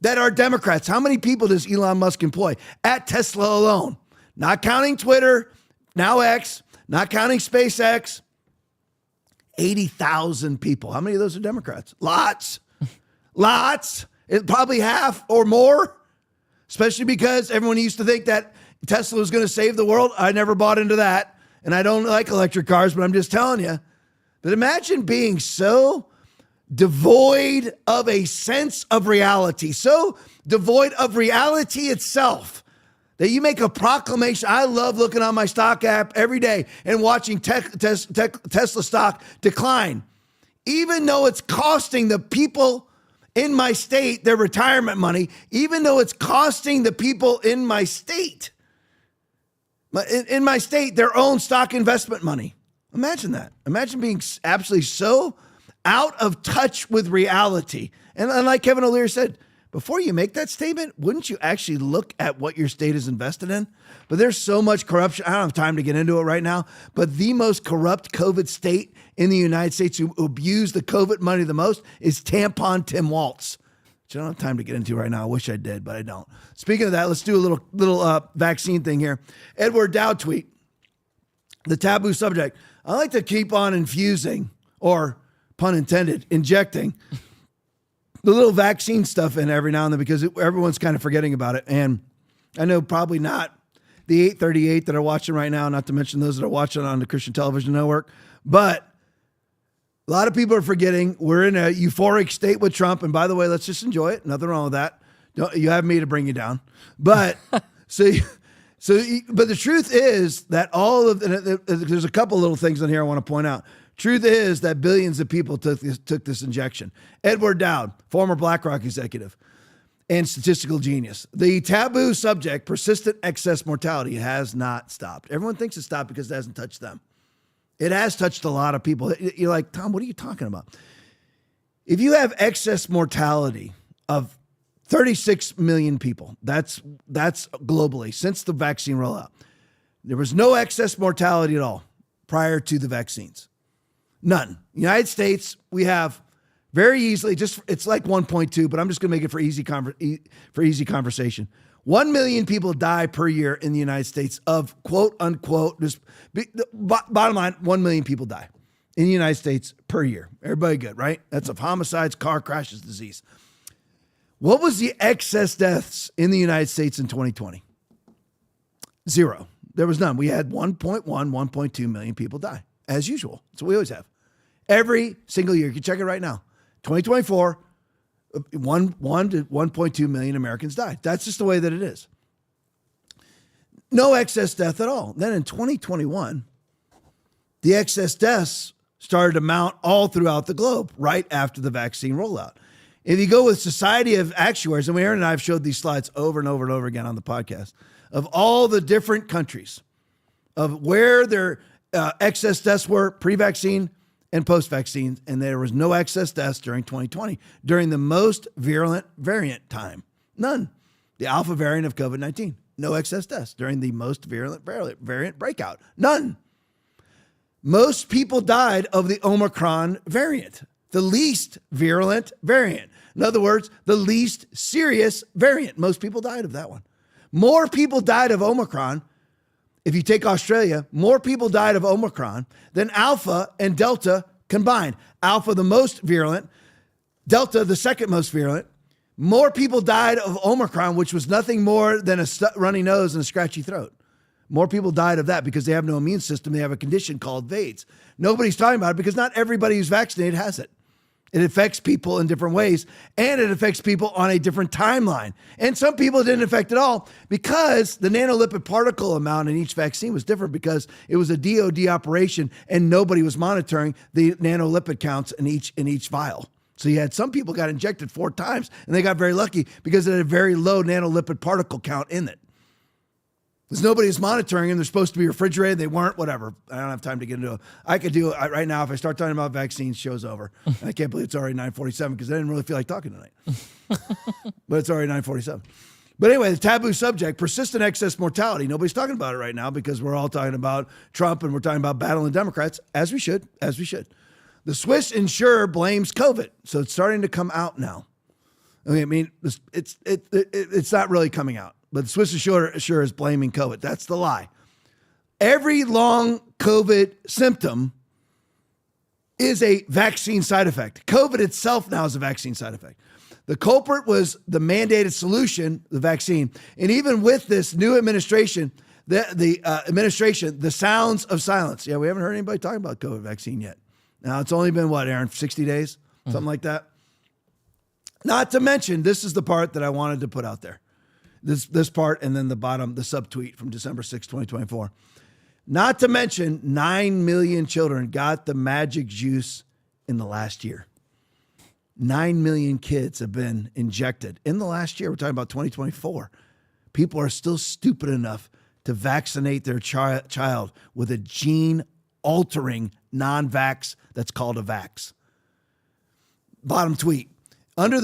that are Democrats? How many people does Elon Musk employ at Tesla alone? Not counting Twitter, now X, not counting SpaceX. 80,000 people. How many of those are Democrats? Lots. It probably half or more, especially because everyone used to think that Tesla was going to save the world. I never bought into that, and I don't like electric cars, but I'm just telling you. But imagine being so devoid of a sense of reality, so devoid of reality itself, that you make a proclamation. I love looking on my stock app every day and watching Tesla stock decline, even though it's costing the people in my state their retirement money, even though it's costing the people in my state their own stock investment money. Imagine that. Imagine being absolutely so out of touch with reality. And like Kevin O'Leary said, before you make that statement, wouldn't you actually look at what your state is invested in? But there's so much corruption. I don't have time to get into it right now, but the most corrupt COVID state in the United States who abuse the COVID money the most is Tampon Tim Walz, which I don't have time to get into right now. I wish I did, but I don't. Speaking of that, let's do a little vaccine thing here. Edward Dowd tweet, the taboo subject. I like to keep on infusing or pun intended, injecting the little vaccine stuff in every now and then because everyone's kind of forgetting about it. And I know probably not the 838 that are watching right now, not to mention those that are watching on the Christian Television Network, but a lot of people are forgetting we're in a euphoric state with Trump. And by the way, let's just enjoy it. Nothing wrong with that. You have me to bring you down. But but the truth is that there's a couple little things in here I want to point out. Truth is that billions of people took this injection. Edward Dowd, former BlackRock executive and statistical genius. The taboo subject, persistent excess mortality, has not stopped. Everyone thinks it stopped because it hasn't touched them. It has touched a lot of people. You're like, Tom, what are you talking about? If you have excess mortality of 36 million people, that's globally since the vaccine rollout. There was no excess mortality at all prior to the vaccines. None. United States, we have very easily, it's like 1.2, but I'm just going to make it for easy conversation. 1 million people die per year in the United States of quote unquote, bottom line, 1 million people die in the United States per year. Everybody good, right? That's of homicides, car crashes, disease. What was the excess deaths in the United States in 2020? 0. There was none. We had 1.2 million people die, as usual. That's what we always have. Every single year. You can check it right now. 2024, 1 to 1.2 million Americans died. That's just the way that it is. No excess death at all. Then in 2021, the excess deaths started to mount all throughout the globe right after the vaccine rollout. If you go with Society of Actuaries, and Aaron and I have showed these slides over and over and over again on the podcast, of all the different countries, of where their excess deaths were pre-vaccine and post-vaccine, and there was no excess deaths during 2020, during the most virulent variant time. None. The alpha variant of COVID-19. No excess deaths during the most virulent variant breakout. None. Most people died of the Omicron variant, the least virulent variant. In other words, the least serious variant. Most people died of that one. More people died of Omicron. If you take Australia, more people died of Omicron than Alpha and Delta combined. Alpha, the most virulent. Delta, the second most virulent. More people died of Omicron, which was nothing more than a runny nose and a scratchy throat. More people died of that because they have no immune system. They have a condition called VAIDS. Nobody's talking about it because not everybody who's vaccinated has it. It affects people in different ways, and it affects people on a different timeline. And some people it didn't affect at all because the nanolipid particle amount in each vaccine was different because it was a DOD operation and nobody was monitoring the nanolipid counts in each vial. So you had some people got injected 4 times and they got very lucky because it had a very low nanolipid particle count in it. Because nobody's monitoring them. They're supposed to be refrigerated. They weren't, whatever. I don't have time to get into it. I could do it right now. If I start talking about vaccines, show's over. And I can't believe it's already 9:47 because I didn't really feel like talking tonight. But it's already 9:47. But anyway, the taboo subject, persistent excess mortality. Nobody's talking about it right now because we're all talking about Trump and we're talking about battling Democrats, as we should. The Swiss insurer blames COVID. So it's starting to come out now. I mean, it's not really coming out. But the Swiss insurer is blaming COVID. That's the lie. Every long COVID symptom is a vaccine side effect. COVID itself now is a vaccine side effect. The culprit was the mandated solution, the vaccine. And even with this new administration, the sounds of silence. Yeah, we haven't heard anybody talking about COVID vaccine yet. Now, it's only been, what, Aaron, 60 days? Something like that? Not to mention, this is the part that I wanted to put out there. This part, and then the bottom, the subtweet from December 6, 2024. Not to mention 9 million children got the magic juice in the last year. 9 million kids have been injected in the last year. We're talking about 2024. People are still stupid enough to vaccinate their child with a gene-altering non-vax that's called a vax. Bottom tweet. Under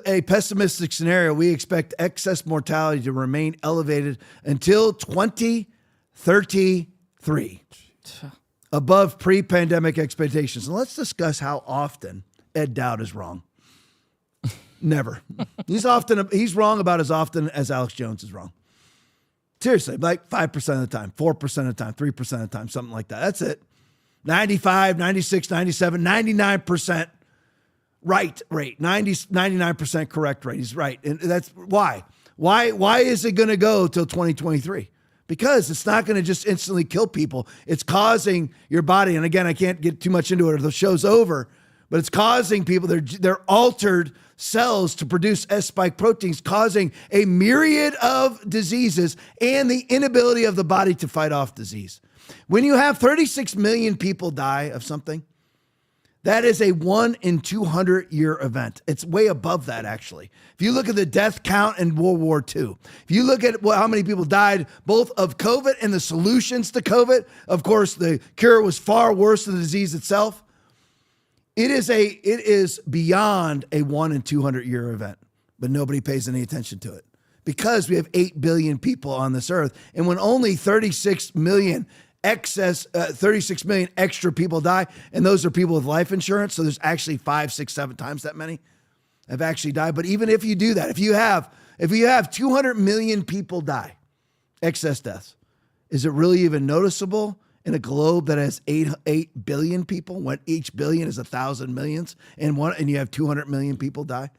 a pessimistic scenario, we expect excess mortality to remain elevated until 2033, above pre-pandemic expectations. And let's discuss how often Ed Dowd is wrong. Never. He's wrong about as often as Alex Jones is wrong. Seriously, like 5% of the time, 4% of the time, 3% of the time, something like that. That's it. 95, 96, 97, 99% right rate, 99% correct rate. He's right. And that's why. Why is it going to go till 2023? Because it's not going to just instantly kill people. It's causing your body, and again, I can't get too much into it or the show's over, but it's causing people, they're altered cells to produce S-spike proteins, causing a myriad of diseases and the inability of the body to fight off disease. When you have 36 million people die of something, that is a 1 in 200 year event. It's way above that, actually. If you look at the death count in World War II, if you look at how many people died both of COVID and the solutions to COVID, of course, the cure was far worse than the disease itself. It is beyond a 1 in 200 year event, but nobody pays any attention to it because we have 8 billion people on this earth. And when only 36 million extra people die, and those are people with life insurance, so there's actually 5, 6, 7 times that many have actually died. But even if you do that, if you have 200 million people die, excess deaths, is it really even noticeable in a globe that has 8 billion people, when each billion is 1,000 millions, and you have 200 million people die?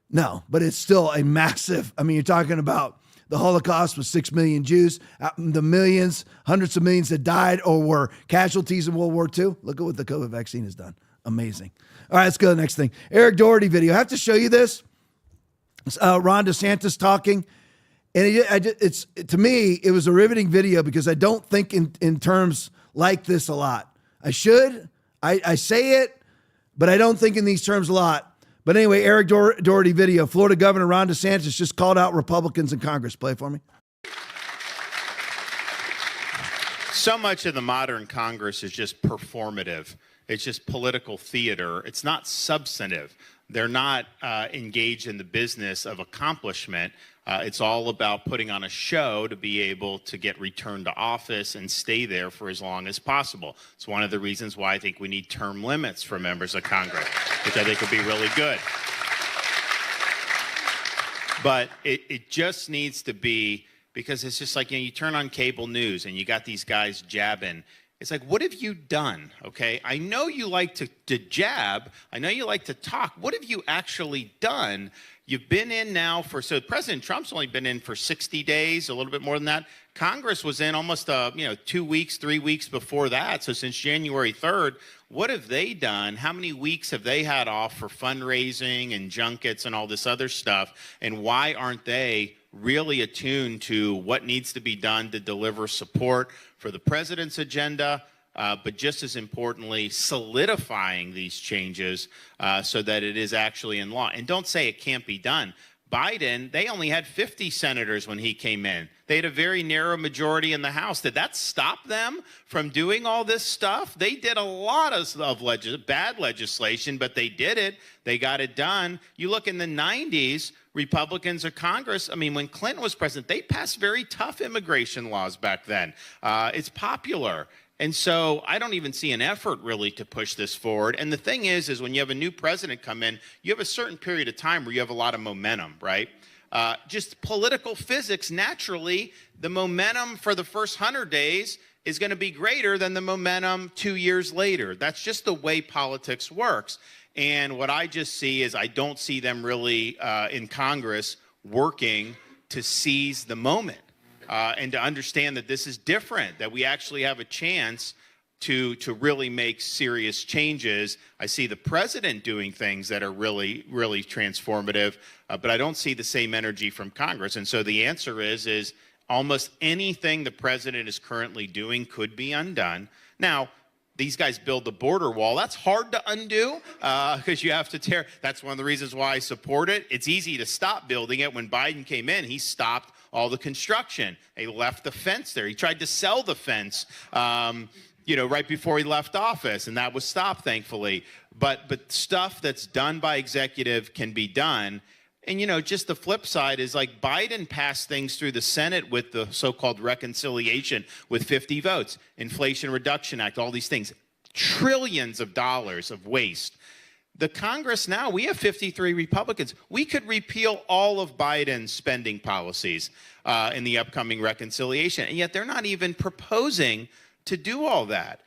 No, but it's still a massive, I mean, you're talking about the Holocaust was 6 million Jews, the millions, hundreds of millions that died or were casualties in World War II. Look at what the COVID vaccine has done. Amazing. All right, let's go to the next thing. Eric Doherty video. I have to show you this. It's Ron DeSantis talking. And it's to me, it was a riveting video because I don't think in terms like this a lot. I should. I say it, but I don't think in these terms a lot. But anyway, Eric Doherty video. Florida Governor Ron DeSantis just called out Republicans in Congress. Play it for me. So much of the modern Congress is just performative. It's just political theater. It's not substantive. They're not engaged in the business of accomplishment. It's all about putting on a show to be able to get returned to office and stay there for as long as possible. It's one of the reasons why I think we need term limits for members of Congress, which I think would be really good. But it just needs to be, because it's just like, you turn on cable news and you got these guys jabbing. It's like, what have you done? Okay, I know you like to jab. I know you like to talk. What have you actually done? You've been in now so President Trump's only been in for 60 days, a little bit more than that. Congress was in almost 2 weeks, 3 weeks before that. So since January 3rd, what have they done? How many weeks have they had off for fundraising and junkets and all this other stuff? And why aren't they really attuned to what needs to be done to deliver support for the president's agenda, but just as importantly, solidifying these changes so that it is actually in law? And don't say it can't be done. Biden, they only had 50 senators when he came in. They had a very narrow majority in the House. Did that stop them from doing all this stuff? They did a lot of bad legislation, but they did it. They got it done. You look in the 90s, Republicans of Congress, I mean, when Clinton was president, they passed very tough immigration laws back then. It's popular. And so I don't even see an effort really to push this forward. And the thing is when you have a new president come in, you have a certain period of time where you have a lot of momentum, right? Just political physics, naturally, the momentum for the first 100 days is going to be greater than the momentum 2 years later. That's just the way politics works. And what I just see is I don't see them really in Congress working to seize the moment. And to understand that this is different, that we actually have a chance to really make serious changes. I see the president doing things that are really, really transformative, but I don't see the same energy from Congress. And so the answer is almost anything the president is currently doing could be undone. Now, these guys build the border wall. That's hard to undo because you have to tear. That's one of the reasons why I support it. It's easy to stop building it. When Biden came in, he stopped all the construction. He left the fence there. He tried to sell the fence, right before he left office, and that was stopped, thankfully. But stuff that's done by executive can be done. And, just the flip side is like Biden passed things through the Senate with the so-called reconciliation with 50 votes, Inflation Reduction Act, all these things, trillions of dollars of waste. The Congress now, we have 53 Republicans. We could repeal all of Biden's spending policies in the upcoming reconciliation, and yet they're not even proposing to do all that.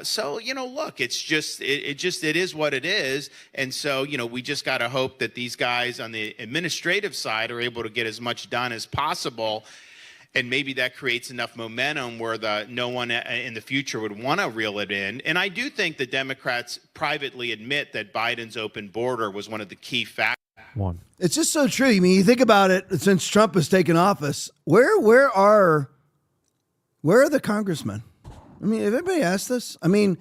So, look, it's just, it is what it is. And so, we just got to hope that these guys on the administrative side are able to get as much done as possible. And maybe that creates enough momentum where no one in the future would want to reel it in. And I do think the Democrats privately admit that Biden's open border was one of the key factors. It's just so true. I mean, you think about it, since Trump has taken office, where are the congressmen? I mean, have anybody asked this? I mean,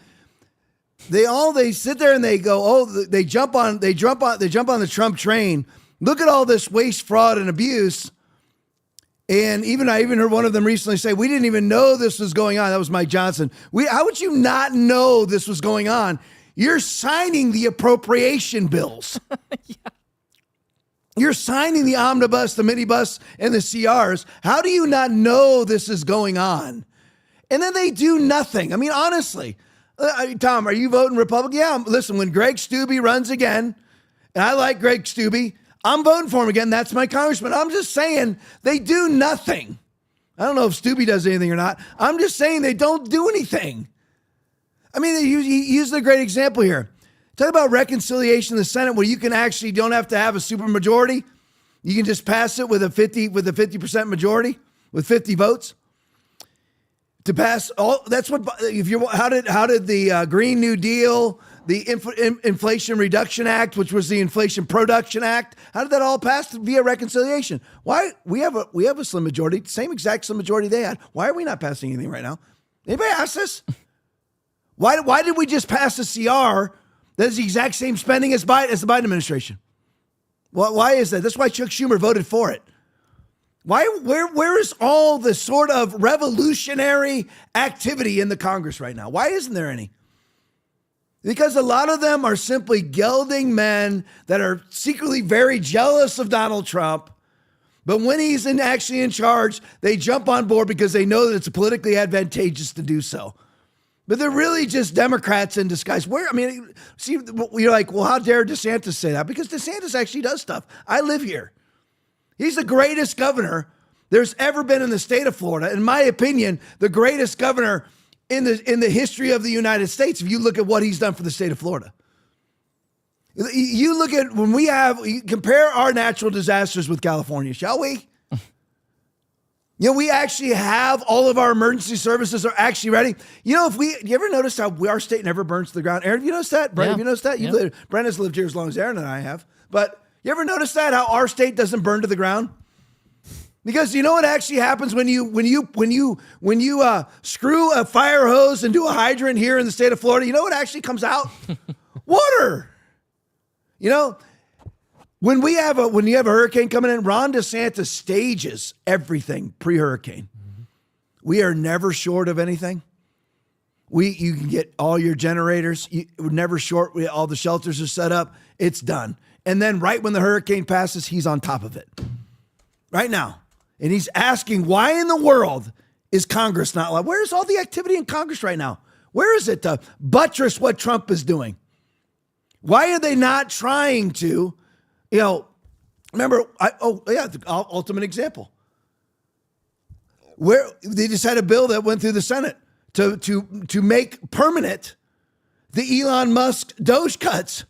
they sit there and they go, they jump on the Trump train. Look at all this waste, fraud, and abuse. And I even heard one of them recently say, we didn't even know this was going on. That was Mike Johnson. How would you not know this was going on? You're signing the appropriation bills. Yeah. You're signing the omnibus, the minibus, and the CRs. How do you not know this is going on? And then they do nothing. I mean, honestly, Tom, are you voting Republican? Yeah, listen, when Greg Steube runs again, and I like Greg Steube, I'm voting for him again. That's my congressman. I'm just saying they do nothing. I don't know if Steube does anything or not. I'm just saying they don't do anything. I mean, he used a great example here. Talk about reconciliation in the Senate where you can actually don't have to have a supermajority. You can just pass it with a 50% majority with 50 votes to pass all. That's what how did the Green New Deal, the Inflation Reduction Act, which was the Inflation Production Act, how did that all pass via reconciliation? Why we have a slim majority, same exact slim majority they had. Why are we not passing anything right now? Anybody ask this? Why did we just pass a CR that is the exact same spending as the Biden administration? Why is that? That's why Chuck Schumer voted for it. Where is all the sort of revolutionary activity in the Congress right now? Why isn't there any? Because a lot of them are simply gelding men that are secretly very jealous of Donald Trump. But when he's actually in charge, they jump on board because they know that it's politically advantageous to do so. But they're really just Democrats in disguise. See, you're like, well, how dare DeSantis say that? Because DeSantis actually does stuff. I live here. He's the greatest governor there's ever been in the state of Florida. In my opinion, the greatest governor in the history of the United States, if you look at what he's done for the state of Florida. You look at compare our natural disasters with California, shall we? We actually have all of our emergency services are actually ready. You ever notice how our state never burns to the ground? Aaron, have you noticed that? Brent, have you noticed that? Brent has lived here as long as Aaron and I have. But you ever notice that, how our state doesn't burn to the ground? Because you know what actually happens when you screw a fire hose into a hydrant here in the state of Florida? You know what actually comes out? Water. When you have a hurricane coming in, Ron DeSantis stages everything pre-hurricane. Mm-hmm. We are never short of anything. You can get all your generators. We're never short. All the shelters are set up. It's done. And then right when the hurricane passes, he's on top of it. Right now. And he's asking, why in the world is Congress not allowed? Where's all the activity in Congress right now? Where is it to buttress what Trump is doing? Why are they not trying to... remember, the ultimate example, where they just had a bill that went through the Senate to make permanent the Elon Musk Doge cuts.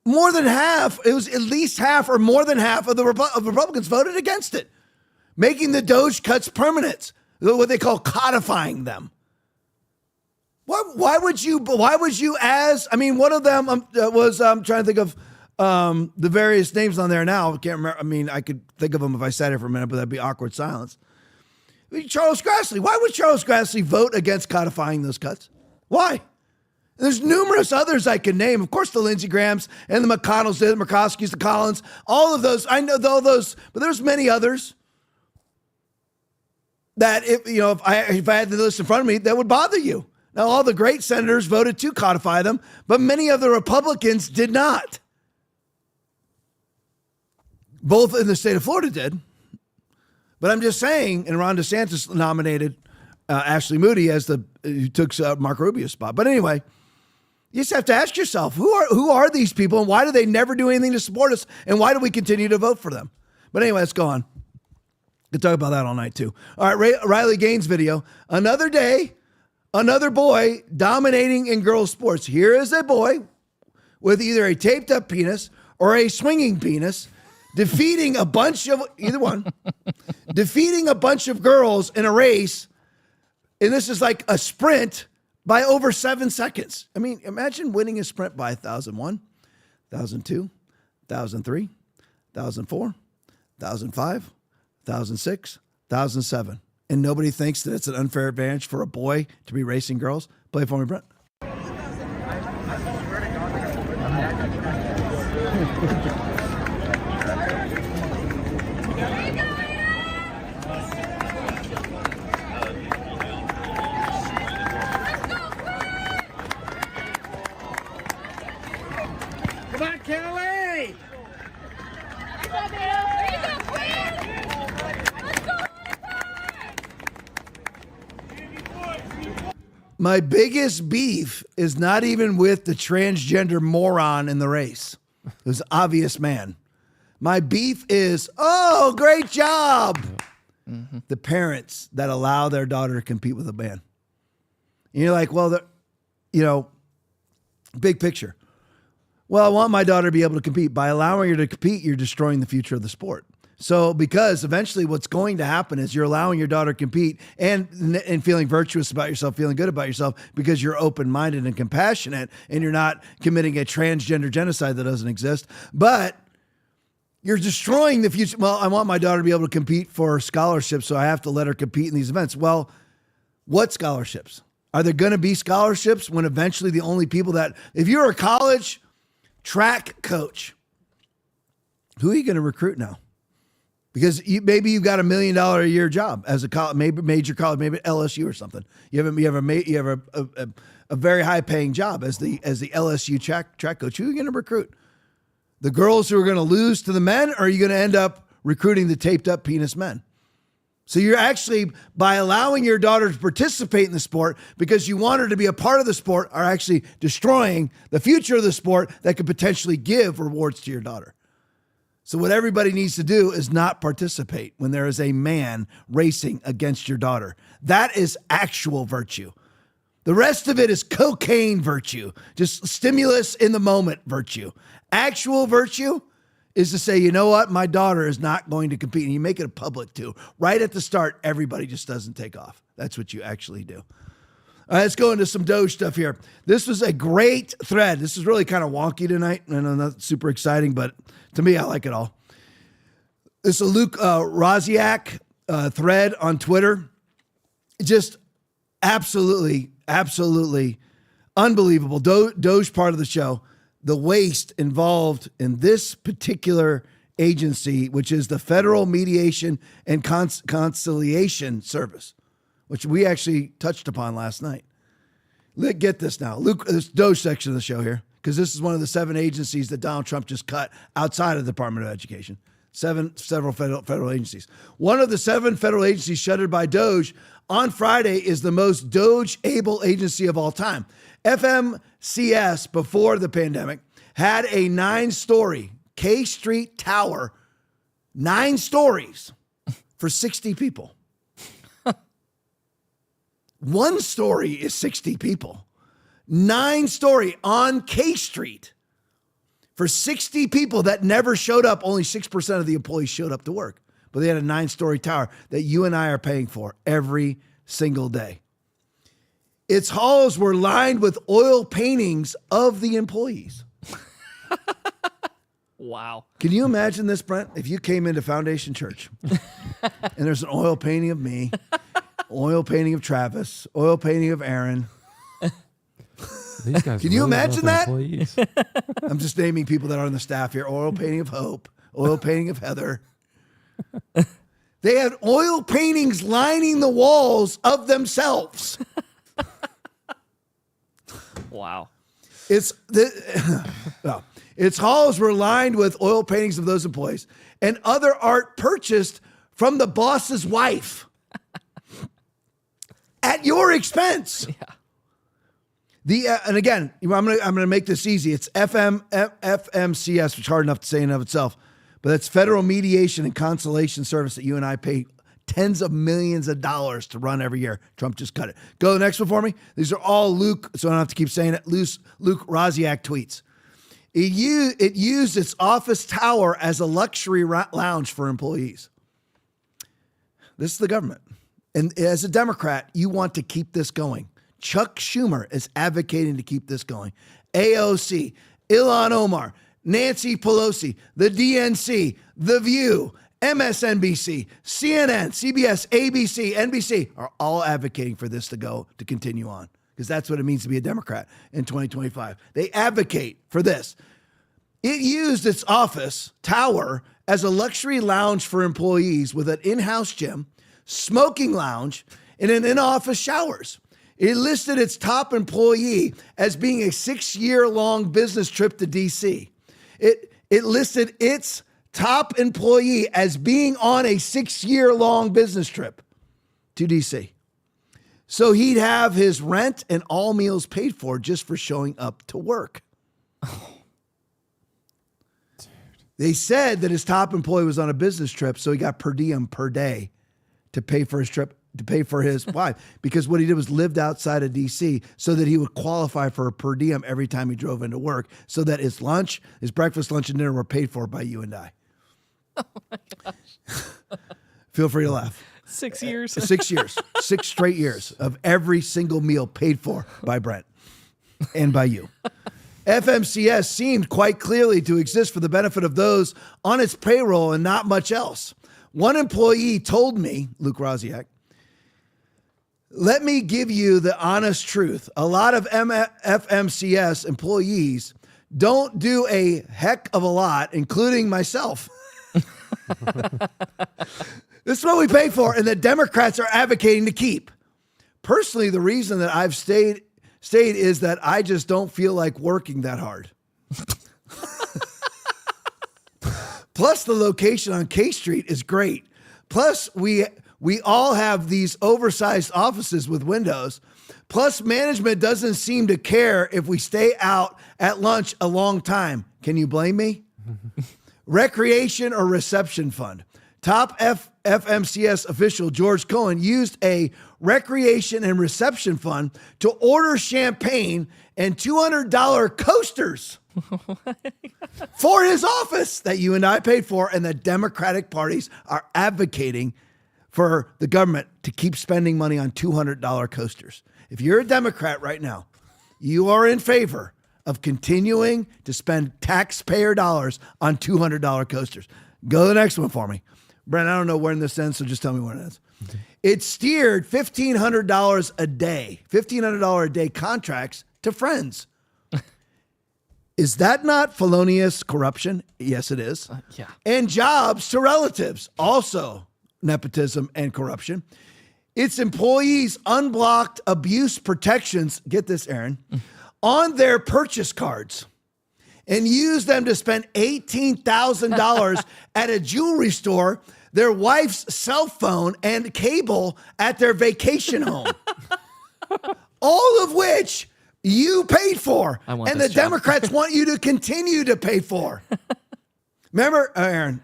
More than half, it was at least half or more than half of the Republicans voted against it, making the Doge cuts permanent, what they call codifying them. Why would you, one of them was, I'm trying to think of, the various names on there now. I can't remember. I could think of them if I sat here for a minute, but that'd be awkward silence. Charles Grassley. Why would Charles Grassley vote against codifying those cuts? Why? There's numerous others I could name. Of course, the Lindsey Grahams and the McConnells, the Murkowskis, the Collins, all of those. I know all those, but there's many others that if I had the list in front of me, that would bother you. Now, all the great senators voted to codify them, but many of the Republicans did not. Both in the state of Florida did. But I'm just saying, and Ron DeSantis nominated Ashley Moody as who took Mark Rubio's spot. But anyway, you just have to ask yourself, who are these people and why do they never do anything to support us? And why do we continue to vote for them? But anyway, let's go on. We'll talk about that all night too. All right, Riley Gaines video. Another day another boy dominating in girls' sports. Here is a boy with either a taped up penis or a swinging penis defeating a bunch of, either one, defeating a bunch of girls in a race. And this is like a sprint by over 7 seconds. I mean, imagine winning a sprint by 1,001, 1,002, 1,003, 1,004, 1,005, 1,006, 1,007. And nobody thinks that it's an unfair advantage for a boy to be racing girls. Play for me, Brent. Come on, Kelly! My biggest beef is not even with the transgender moron in the race, who's an obvious man. My beef is, oh, great job. The parents that allow their daughter to compete with a man. And you're like, well, big picture. Well, I want my daughter to be able to compete. By allowing her to compete, you're destroying the future of the sport. So because eventually what's going to happen is you're allowing your daughter to compete and feeling virtuous about yourself, feeling good about yourself because you're open-minded and compassionate and you're not committing a transgender genocide that doesn't exist. But you're destroying the future. Well, I want my daughter to be able to compete for scholarships, so I have to let her compete in these events. Well, what scholarships? Are there going to be scholarships when eventually the only people that, if you're a college track coach, who are you going to recruit now? Because maybe you've got $1 million a year job as a college, maybe major college, maybe LSU or something. You have a very high paying job as the LSU track coach. Who are you going to recruit? The girls who are going to lose to the men, or are you going to end up recruiting the taped up penis men? So you're actually, by allowing your daughter to participate in the sport because you want her to be a part of the sport, are actually destroying the future of the sport that could potentially give rewards to your daughter. So what everybody needs to do is not participate when there is a man racing against your daughter. That is actual virtue. The rest of it is cocaine virtue, just stimulus in the moment virtue. Actual virtue is to say, you know what, my daughter is not going to compete. And you make it a public too. Right at the start, everybody just doesn't take off. That's what you actually do. All right, let's go into some Doge stuff here. This was a great thread. This is really kind of wonky tonight, and not super exciting, but to me, I like it all. This is a Luke Rosiak thread on Twitter. Just absolutely unbelievable. Doge part of the show. The waste involved in this particular agency, which is the Federal Mediation and Conciliation Service, which we actually touched upon last night. Get this now. Luke, this Doge section of the show here, because this is one of the 7 agencies that Donald Trump just cut outside of the Department of Education. Several federal agencies. One of the 7 federal agencies shuttered by Doge on Friday is the most Doge-able agency of all time. FMCS, before the pandemic, had a 9-story K Street Tower, 9 stories for 60 people. 1 story is 60 people. 9-story on K Street for 60 people that never showed up. Only 6% of the employees showed up to work. But they had a 9-story tower that you and I are paying for every single day. Its halls were lined with oil paintings of the employees. Wow. Can you imagine this, Brent? If you came into Foundation Church and there's an oil painting of me, oil painting of Travis, oil painting of Aaron. These guys Can you really imagine love that? I'm just naming people that are on the staff here. Oil painting of Hope, oil painting of Heather. They had oil paintings lining the walls of themselves. Wow. Its halls were lined with oil paintings of those employees and other art purchased from the boss's wife at your expense. Yeah. And again, I'm gonna make this easy. It's FMCS, which is hard enough to say in and of itself, but that's Federal Mediation and Conciliation Service that you and I pay tens of millions of dollars to run every year. Trump just cut it. Go to the next one for me. These are all Luke, so I don't have to keep saying it, Luke Rosiak tweets. It used its office tower as a luxury lounge for employees. This is the government. And as a Democrat, you want to keep this going. Chuck Schumer is advocating to keep this going. AOC, Ilhan Omar, Nancy Pelosi, the DNC, The View, MSNBC, CNN, CBS, ABC, NBC are all advocating for this to continue on, because that's what it means to be a Democrat in 2025. They advocate for this. It used its office tower as a luxury lounge for employees with an in-house gym, smoking lounge, and an in-office showers. It listed its top employee as being a 6-year-long business trip to D.C. It listed its top employee as being on a 6-year-long business trip to D.C. So he'd have his rent and all meals paid for just for showing up to work. They said that his top employee was on a business trip, so he got per diem per day to pay for his trip, to pay for his wife. Because what he did was lived outside of D.C. so that he would qualify for a per diem every time he drove into work, so that his lunch, his breakfast, lunch, and dinner were paid for by you and I. Oh my gosh. Feel free to laugh. 6 years. 6 years. 6 straight years of every single meal paid for by Brent and by you. FMCS seemed quite clearly to exist for the benefit of those on its payroll and not much else. One employee told me, Luke Rosiak, let me give you the honest truth. A lot of FMCS employees don't do a heck of a lot, including myself. This is what we pay for, and the Democrats are advocating to keep. Personally, the reason that I've stayed is that I just don't feel like working that hard. Plus, the location on K Street is great. Plus, we all have these oversized offices with windows. Plus, management doesn't seem to care if we stay out at lunch a long time. Can you blame me? Recreation or reception fund. Top FMCS official George Cohen used a recreation and reception fund to order champagne and $200 coasters for his office that you and I paid for, and the Democratic parties are advocating for the government to keep spending money on $200 coasters. If you're a Democrat right now, you are in favor of continuing to spend taxpayer dollars on $200 coasters. Go to the next one for me. Brent, I don't know when this ends, so just tell me when it ends. Okay. It steered $1,500 a day, $1,500 a day contracts to friends. Is that not felonious corruption? Yes, it is. Yeah. And jobs to relatives, also nepotism and corruption. Its employees unblocked abuse protections, get this, Aaron, on their purchase cards and used them to spend $18,000 at a jewelry store, their wife's cell phone, and cable at their vacation home. All of which you paid for. And the Democrats want you to continue to pay for. Remember, Aaron,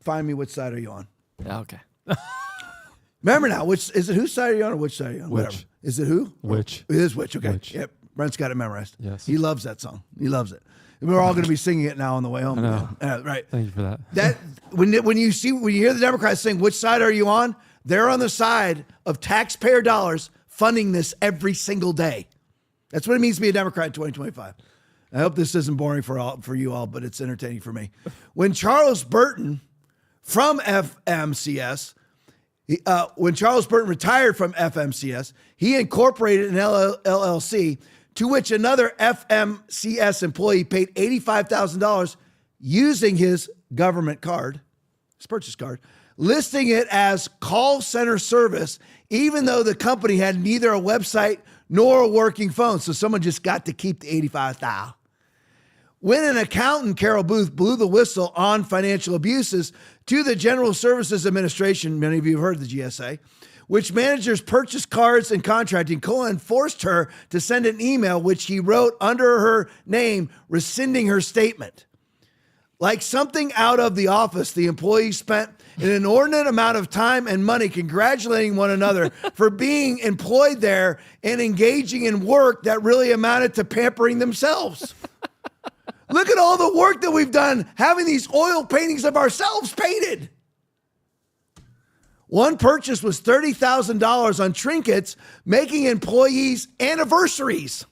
find me which side are you on? Okay. Remember now, which is it? Whose side are you on or which side are you on? Which. Whatever. Is it who? Which. It is which, okay. Which. Yep. Brent's got it memorized. Yes. He loves that song. He loves it. We're all going to be singing it now on the way home. I know. Right. Thank you for that. That when you hear the Democrats saying, which side are you on? They're on the side of taxpayer dollars funding this every single day. That's what it means to be a Democrat in 2025. I hope this isn't boring for you all, but it's entertaining for me. When Charles Burton from FMCS, when Charles Burton retired from FMCS, he incorporated an LLC to which another FMCS employee paid $85,000 using his government card, his purchase card, listing it as call center service, even though the company had neither a website nor a working phone. So someone just got to keep the $85,000. When an accountant, Carol Booth, blew the whistle on financial abuses to the General Services Administration, many of you have heard of the GSA, which managers purchase cards and contracting, Cohen forced her to send an email which he wrote under her name, rescinding her statement. Like something out of The Office, the employees spent an inordinate amount of time and money congratulating one another for being employed there and engaging in work that really amounted to pampering themselves. Look at all the work that we've done having these oil paintings of ourselves painted. One purchase was $30,000 on trinkets, making employees anniversaries.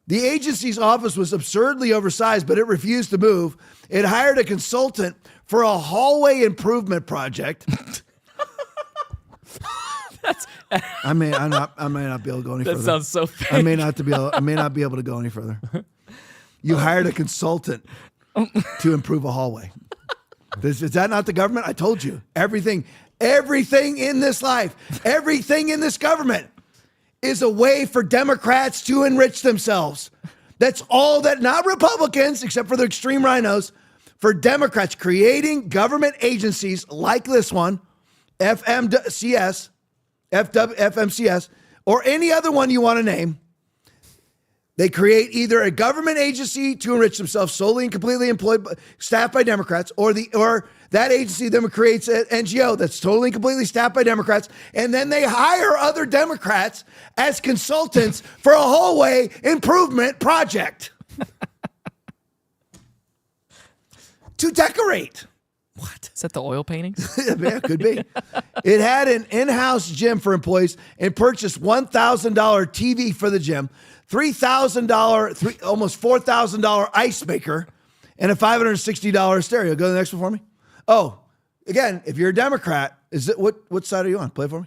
The agency's office was absurdly oversized, but it refused to move. It hired a consultant for a hallway improvement project. I may not be able to go any further. That sounds so fake. I may not be able to go any further. You hired a consultant to improve a hallway. Is that not the government? I told you. Everything in this life, everything in this government is a way for Democrats to enrich themselves. That's all that, not Republicans, except for the extreme rhinos, for Democrats creating government agencies like this one, FMCS, or any other one you want to name. They create either a government agency to enrich themselves, solely and completely employed, staffed by Democrats, or that agency then creates an NGO that's totally and completely staffed by Democrats, and then they hire other Democrats as consultants for a hallway improvement project to decorate. What? Is that the oil paintings? Yeah, it could be. It had an in-house gym for employees and purchased $1,000 TV for the gym, $3,000, almost $4,000 ice maker, and a $560 stereo. Go to the next one for me. Oh, again, if you're a Democrat, is it what side are you on? Play it for me.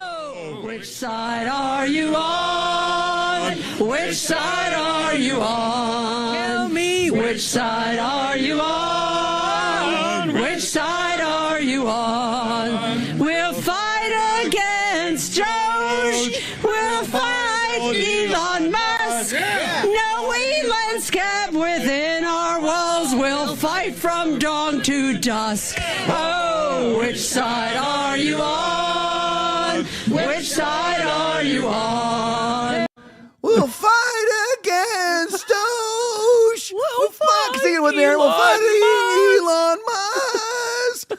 Which side are you on? Which side are you on? Tell me. Which side are you on? Which side are you on? We'll fight against George. We'll fight Elon Musk. No Elon's kept within our walls. We'll fight from dawn to dusk. Oh, which side are you on? Which side are you on? We'll fight against Doge. We'll fight. Sing it with me, Aaron. We'll fight Elon Musk.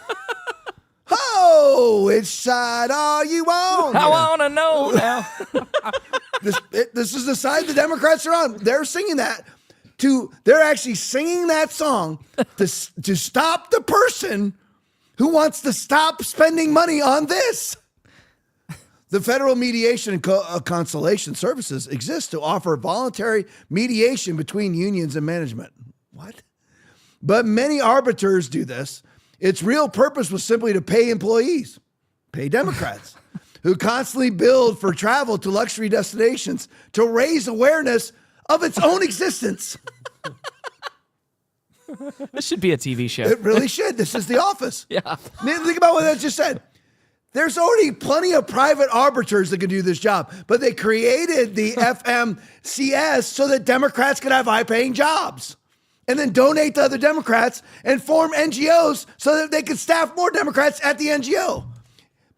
Oh, which side are you on? I want to know now. This is the side the Democrats are on. They're singing that. They're actually singing that song to stop the person who wants to stop spending money on this. The Federal Mediation and Conciliation Services exist to offer voluntary mediation between unions and management. What? But many arbiters do this. Its real purpose was simply to pay employees, pay Democrats, who constantly billed for travel to luxury destinations to raise awareness of its own existence. This should be a TV show. It really should. This is The Office. Yeah. Think about what I just said. There's already plenty of private arbiters that can do this job, but they created the FMCS so that Democrats could have high-paying jobs and then donate to other Democrats and form NGOs so that they could staff more Democrats at the NGO.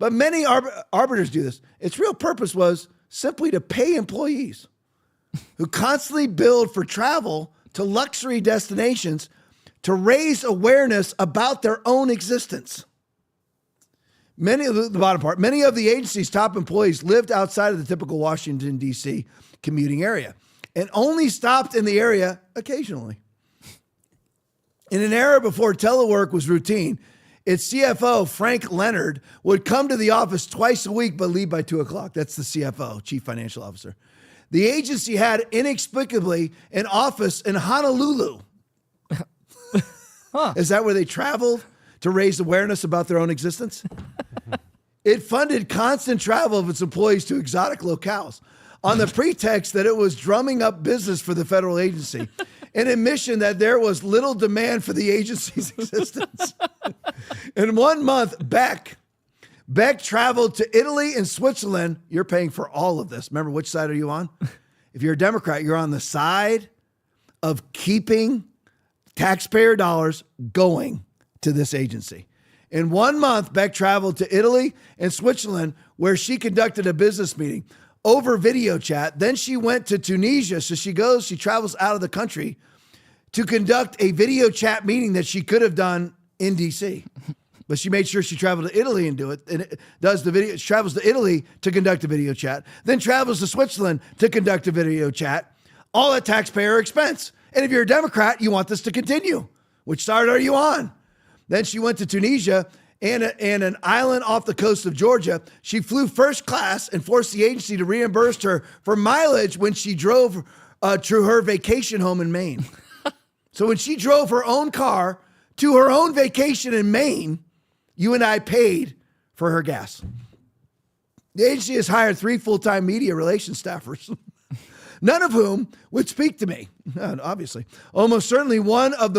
But many arbiters do this. Its real purpose was simply to pay employees who constantly billed for travel to luxury destinations to raise awareness about their own existence. Many of the agency's top employees lived outside of the typical Washington, D.C. commuting area and only stopped in the area occasionally. In an era before telework was routine, its CFO, Frank Leonard, would come to the office twice a week but leave by 2 o'clock. That's the CFO, Chief Financial Officer. The agency had inexplicably an office in Honolulu. Is that where they traveled to raise awareness about their own existence? It funded constant travel of its employees to exotic locales on the pretext that it was drumming up business for the federal agency, an admission that there was little demand for the agency's existence. In 1 month, Beck traveled to Italy and Switzerland. You're paying for all of this. Remember, which side are you on? If you're a Democrat, you're on the side of keeping taxpayer dollars going to this agency. In 1 month, Beck traveled to Italy and Switzerland, where she conducted a business meeting over video chat. Then she went to Tunisia. So she travels out of the country to conduct a video chat meeting that she could have done in D.C., but she made sure she traveled to Italy and do it. And it does the video. She travels to Italy to conduct a video chat, then travels to Switzerland to conduct a video chat, all at taxpayer expense. And if you're a Democrat, you want this to continue. Which side are you on? Then she went to Tunisia and an island off the coast of Georgia. She flew first class and forced the agency to reimburse her for mileage when she drove to her vacation home in Maine. So when she drove her own car to her own vacation in Maine, you and I paid for her gas. The agency has hired 3 full-time media relations staffers, none of whom would speak to me. Obviously, almost certainly one of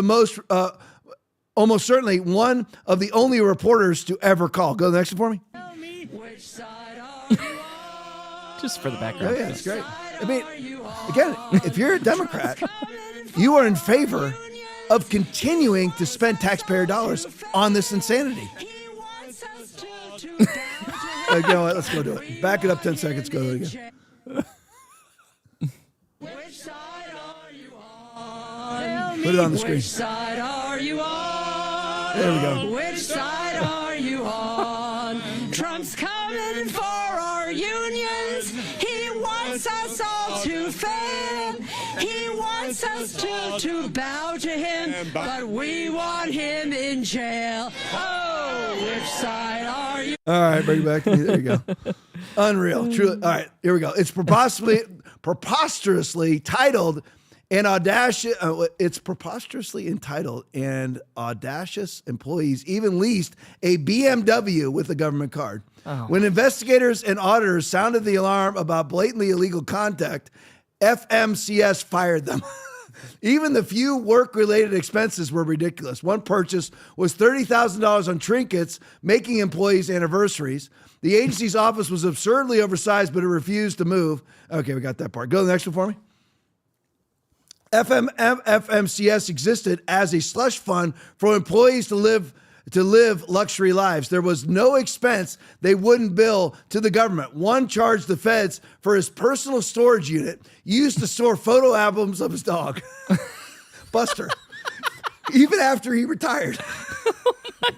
the only reporters to ever call. Go to the next one for me. Just for the background. Oh, yeah, it's great. I mean, again, if you're a Democrat, you are in favor of continuing to spend taxpayer dollars on this insanity. You know what? Let's go do it. Back it up 10 seconds. Go do it again. Put it on the screen. Which side are you on? There we go. Which side are you on? Trump's coming for our unions. He wants us all to fail. He wants us to bow to him, but we want him in jail. Oh, which side are you? All right, bring it back to me. There you go. Unreal. Truly. All right, here we go. It's preposterously titled and audacious. It's preposterously entitled and audacious employees even leased a BMW with a government card. Oh. When investigators and auditors sounded the alarm about blatantly illegal conduct, FMCS fired them. Even the few work-related expenses were ridiculous. One purchase was $30,000 on trinkets, making employees' anniversaries. The agency's office was absurdly oversized, but it refused to move. Okay, we got that part. Go to the next one for me. FMCS existed as a slush fund for employees to live luxury lives. There was no expense they wouldn't bill to the government. One charged the feds for his personal storage unit used to store photo albums of his dog, Buster, even after he retired. Oh my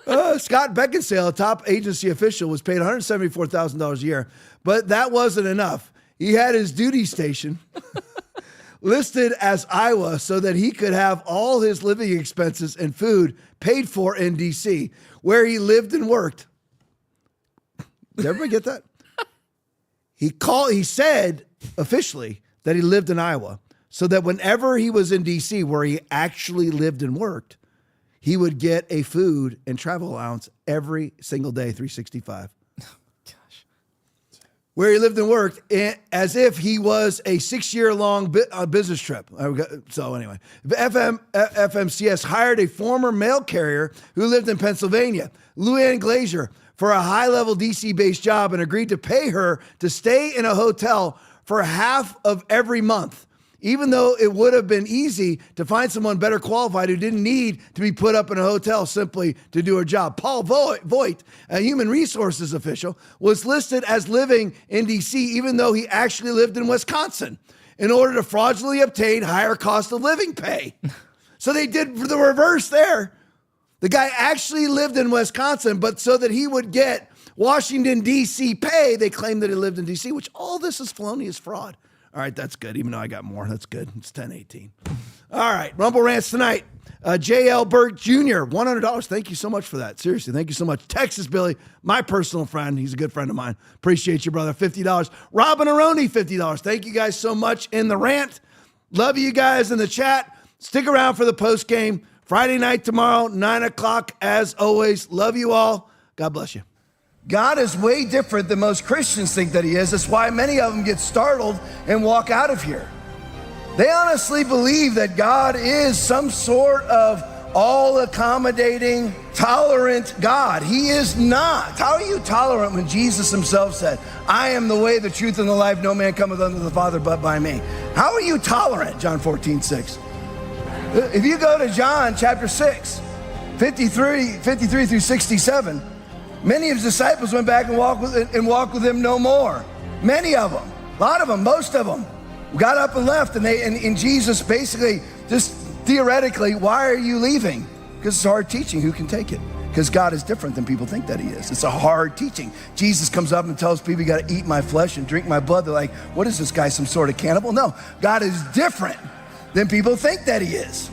gosh. Scott Beckinsale, a top agency official, was paid $174,000 a year, but that wasn't enough. He had his duty station listed as Iowa so that he could have all his living expenses and food paid for in D.C., where he lived and worked. Did everybody get that? He said officially that he lived in Iowa so that whenever he was in D.C., where he actually lived and worked, he would get a food and travel allowance every single day, 365. Where he lived and worked as if he was a 6-year-long business trip. So anyway, FMCS hired a former mail carrier who lived in Pennsylvania, Luann Glazier, for a high-level DC-based job and agreed to pay her to stay in a hotel for half of every month, even though it would have been easy to find someone better qualified who didn't need to be put up in a hotel simply to do her job. Paul Voigt, a human resources official, was listed as living in D.C. even though he actually lived in Wisconsin in order to fraudulently obtain higher cost of living pay. So they did the reverse there. The guy actually lived in Wisconsin, but so that he would get Washington, D.C. pay, they claimed that he lived in D.C., which all this is felonious fraud. All right, that's good. Even though I got more, that's good. It's 10:18. All right, Rumble Rants tonight. J.L. Burke Jr., $100. Thank you so much for that. Seriously, thank you so much. Texas Billy, my personal friend. He's a good friend of mine. Appreciate you, brother. $50. Robin Aroni, $50. Thank you guys so much in the rant. Love you guys in the chat. Stick around for the post game. Friday night tomorrow, 9 o'clock, as always. Love you all. God bless you. God is way different than most Christians think that he is. That's why many of them get startled and walk out of here. They honestly believe that God is some sort of all-accommodating, tolerant God. He is not. How are you tolerant when Jesus himself said, I am the way, the truth, and the life. No man cometh unto the Father but by me. How are you tolerant? John 14:6. If you go to John chapter 6, 53 through 67, many of his disciples went back and walked with him no more. Many of them. A lot of them, most of them, got up and left, and Jesus basically just theoretically, why are you leaving? Because it's hard teaching. Who can take it? Because God is different than people think that he is. It's a hard teaching. Jesus comes up and tells people, you got to eat my flesh and drink my blood. They're like, what is this guy, some sort of cannibal? No, God is different than people think that he is.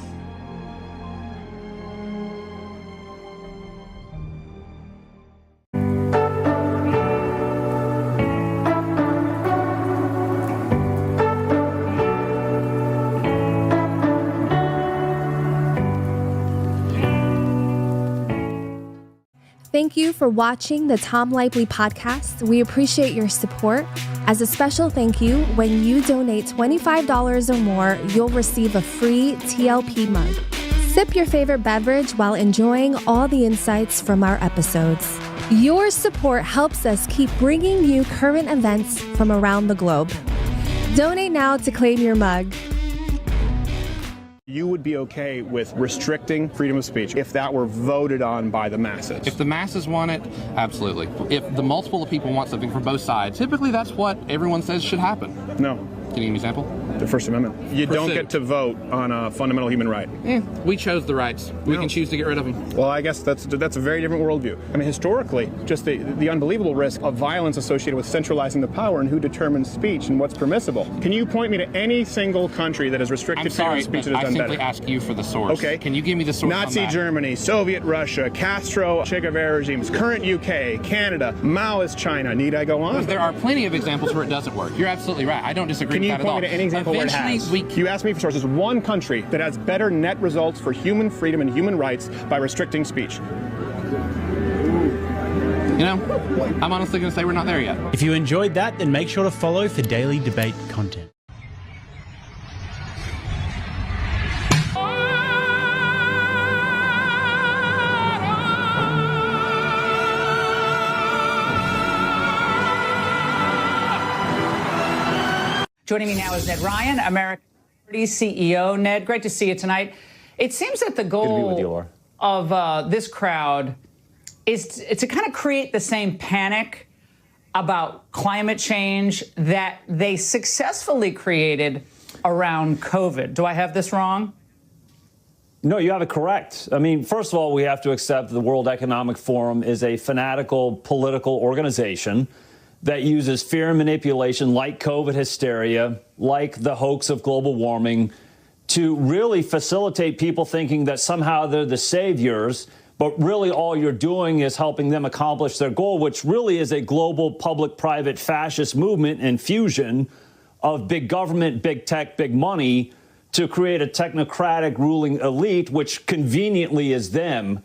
Thank you for watching the Tom Laipply podcast. We appreciate your support. As a special thank you, when you donate $25 or more, you'll receive a free TLP mug. Sip your favorite beverage while enjoying all the insights from our episodes. Your support helps us keep bringing you current events from around the globe. Donate now to claim your mug. You would be okay with restricting freedom of speech if that were voted on by the masses? If the masses want it, absolutely. If the multiple of people want something from both sides, typically that's what everyone says should happen. No. Can you give me an example? The First Amendment. You don't get to vote on a fundamental human right. We chose the rights. We can choose to get rid of them. Well, I guess that's a very different worldview. I mean, historically, just the unbelievable risk of violence associated with centralizing the power and who determines speech and what's permissible. Can you point me to any single country that has restricted freedom of speech that has done better? I simply ask you for the source. Okay. Can you give me the source Nazi on that? Germany, Soviet Russia, Castro, Che Guevara regimes, current UK, Canada, Maoist China. Need I go on? There are plenty of examples where it doesn't work. You're absolutely right. I don't disagree with that at all. Can you point me to any example where it has? You asked me for sources. One country that has better net results for human freedom and human rights by restricting speech. You know, I'm honestly going to say we're not there yet. If you enjoyed that, then make sure to follow for daily debate content. Joining me now is Ned Ryan, American CEO. Ned, great to see you tonight. It seems that the goal of this crowd is to kind of create the same panic about climate change that they successfully created around COVID. Do I have this wrong? No, you have it correct. I mean, first of all, we have to accept the World Economic Forum is a fanatical political organization that uses fear and manipulation like COVID hysteria, like the hoax of global warming, to really facilitate people thinking that somehow they're the saviors, but really all you're doing is helping them accomplish their goal, which really is a global public-private fascist movement and fusion of big government, big tech, big money to create a technocratic ruling elite, which conveniently is them.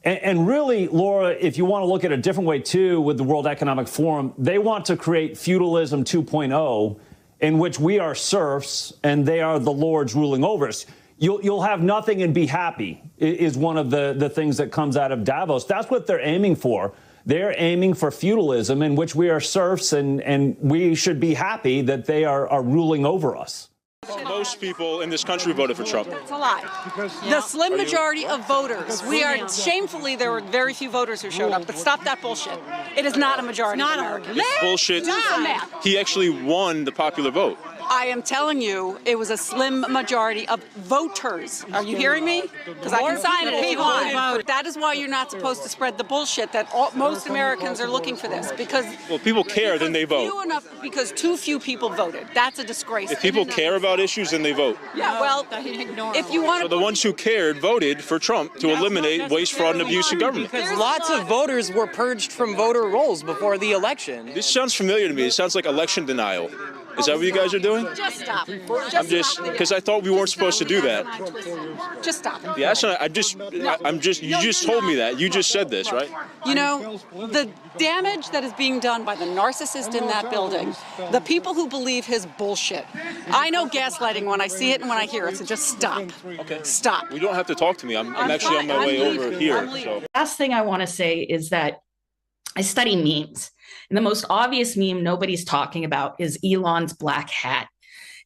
And really, Laura, if you want to look at it a different way, too, with the World Economic Forum, they want to create feudalism 2.0, in which we are serfs and they are the lords ruling over us. You'll have nothing and be happy is one of the things that comes out of Davos. That's what they're aiming for. They're aiming for feudalism in which we are serfs and we should be happy that they are ruling over us. Most people in this country voted for Trump. It's a lie. The slim majority of voters. Shamefully, there were very few voters who showed up, but stop that bullshit. It is not a majority of Americans. It's bullshit. He actually won the popular vote. I am telling you, it was a slim majority of voters. Are you hearing me? Because I can sign it if you want. That is why you're not supposed to spread the bullshit that most Americans are looking for this. Because people care, then they vote. Because too few people voted. That's a disgrace. If people care about issues, then they vote. Yeah, well, if you want to... So the ones who cared voted for Trump to eliminate waste, fraud, and abuse in government. Because lots of voters were purged from voter rolls before the election. This sounds familiar to me. It sounds like election denial. Is that what you guys are doing? Just stop. I'm just because I thought we weren't supposed to do that. Just stop. Yeah, you just told me that. You just said this, right? You know, the damage that is being done by the narcissist in that building, the people who believe his bullshit. I know gaslighting when I see it and when I hear it, so just stop. Okay. Stop. You don't have to talk to me. I'm actually on my way over here. So. Last thing I want to say is that I study memes. And the most obvious meme nobody's talking about is Elon's black hat.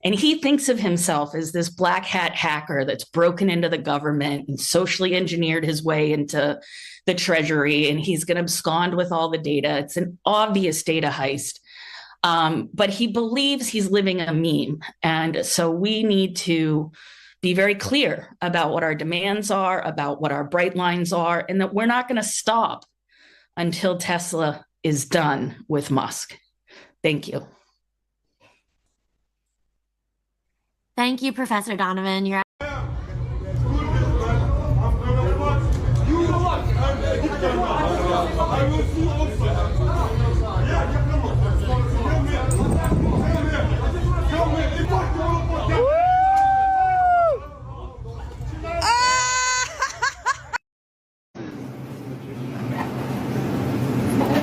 And he thinks of himself as this black hat hacker that's broken into the government and socially engineered his way into the treasury. And he's going to abscond with all the data. It's an obvious data heist. But he believes he's living a meme. And so we need to be very clear about what our demands are, about what our bright lines are, and that we're not going to stop until Tesla is done with Musk. Thank you. Thank you, Professor Donovan. You're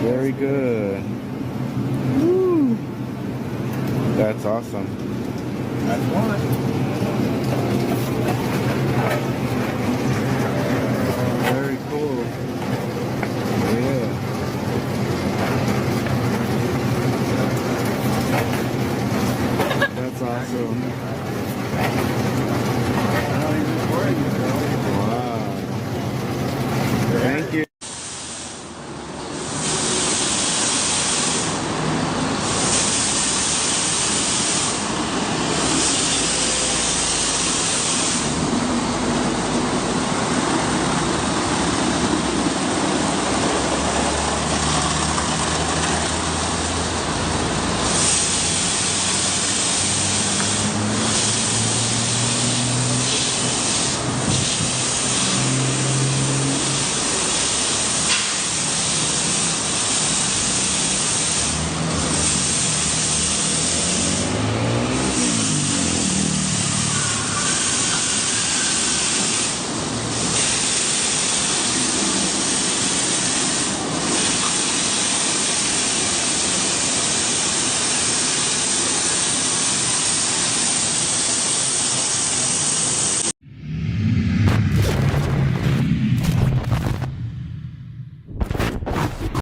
Very good. Woo. That's awesome. That's one. Very cool. Yeah. That's awesome. Wow. Thank you.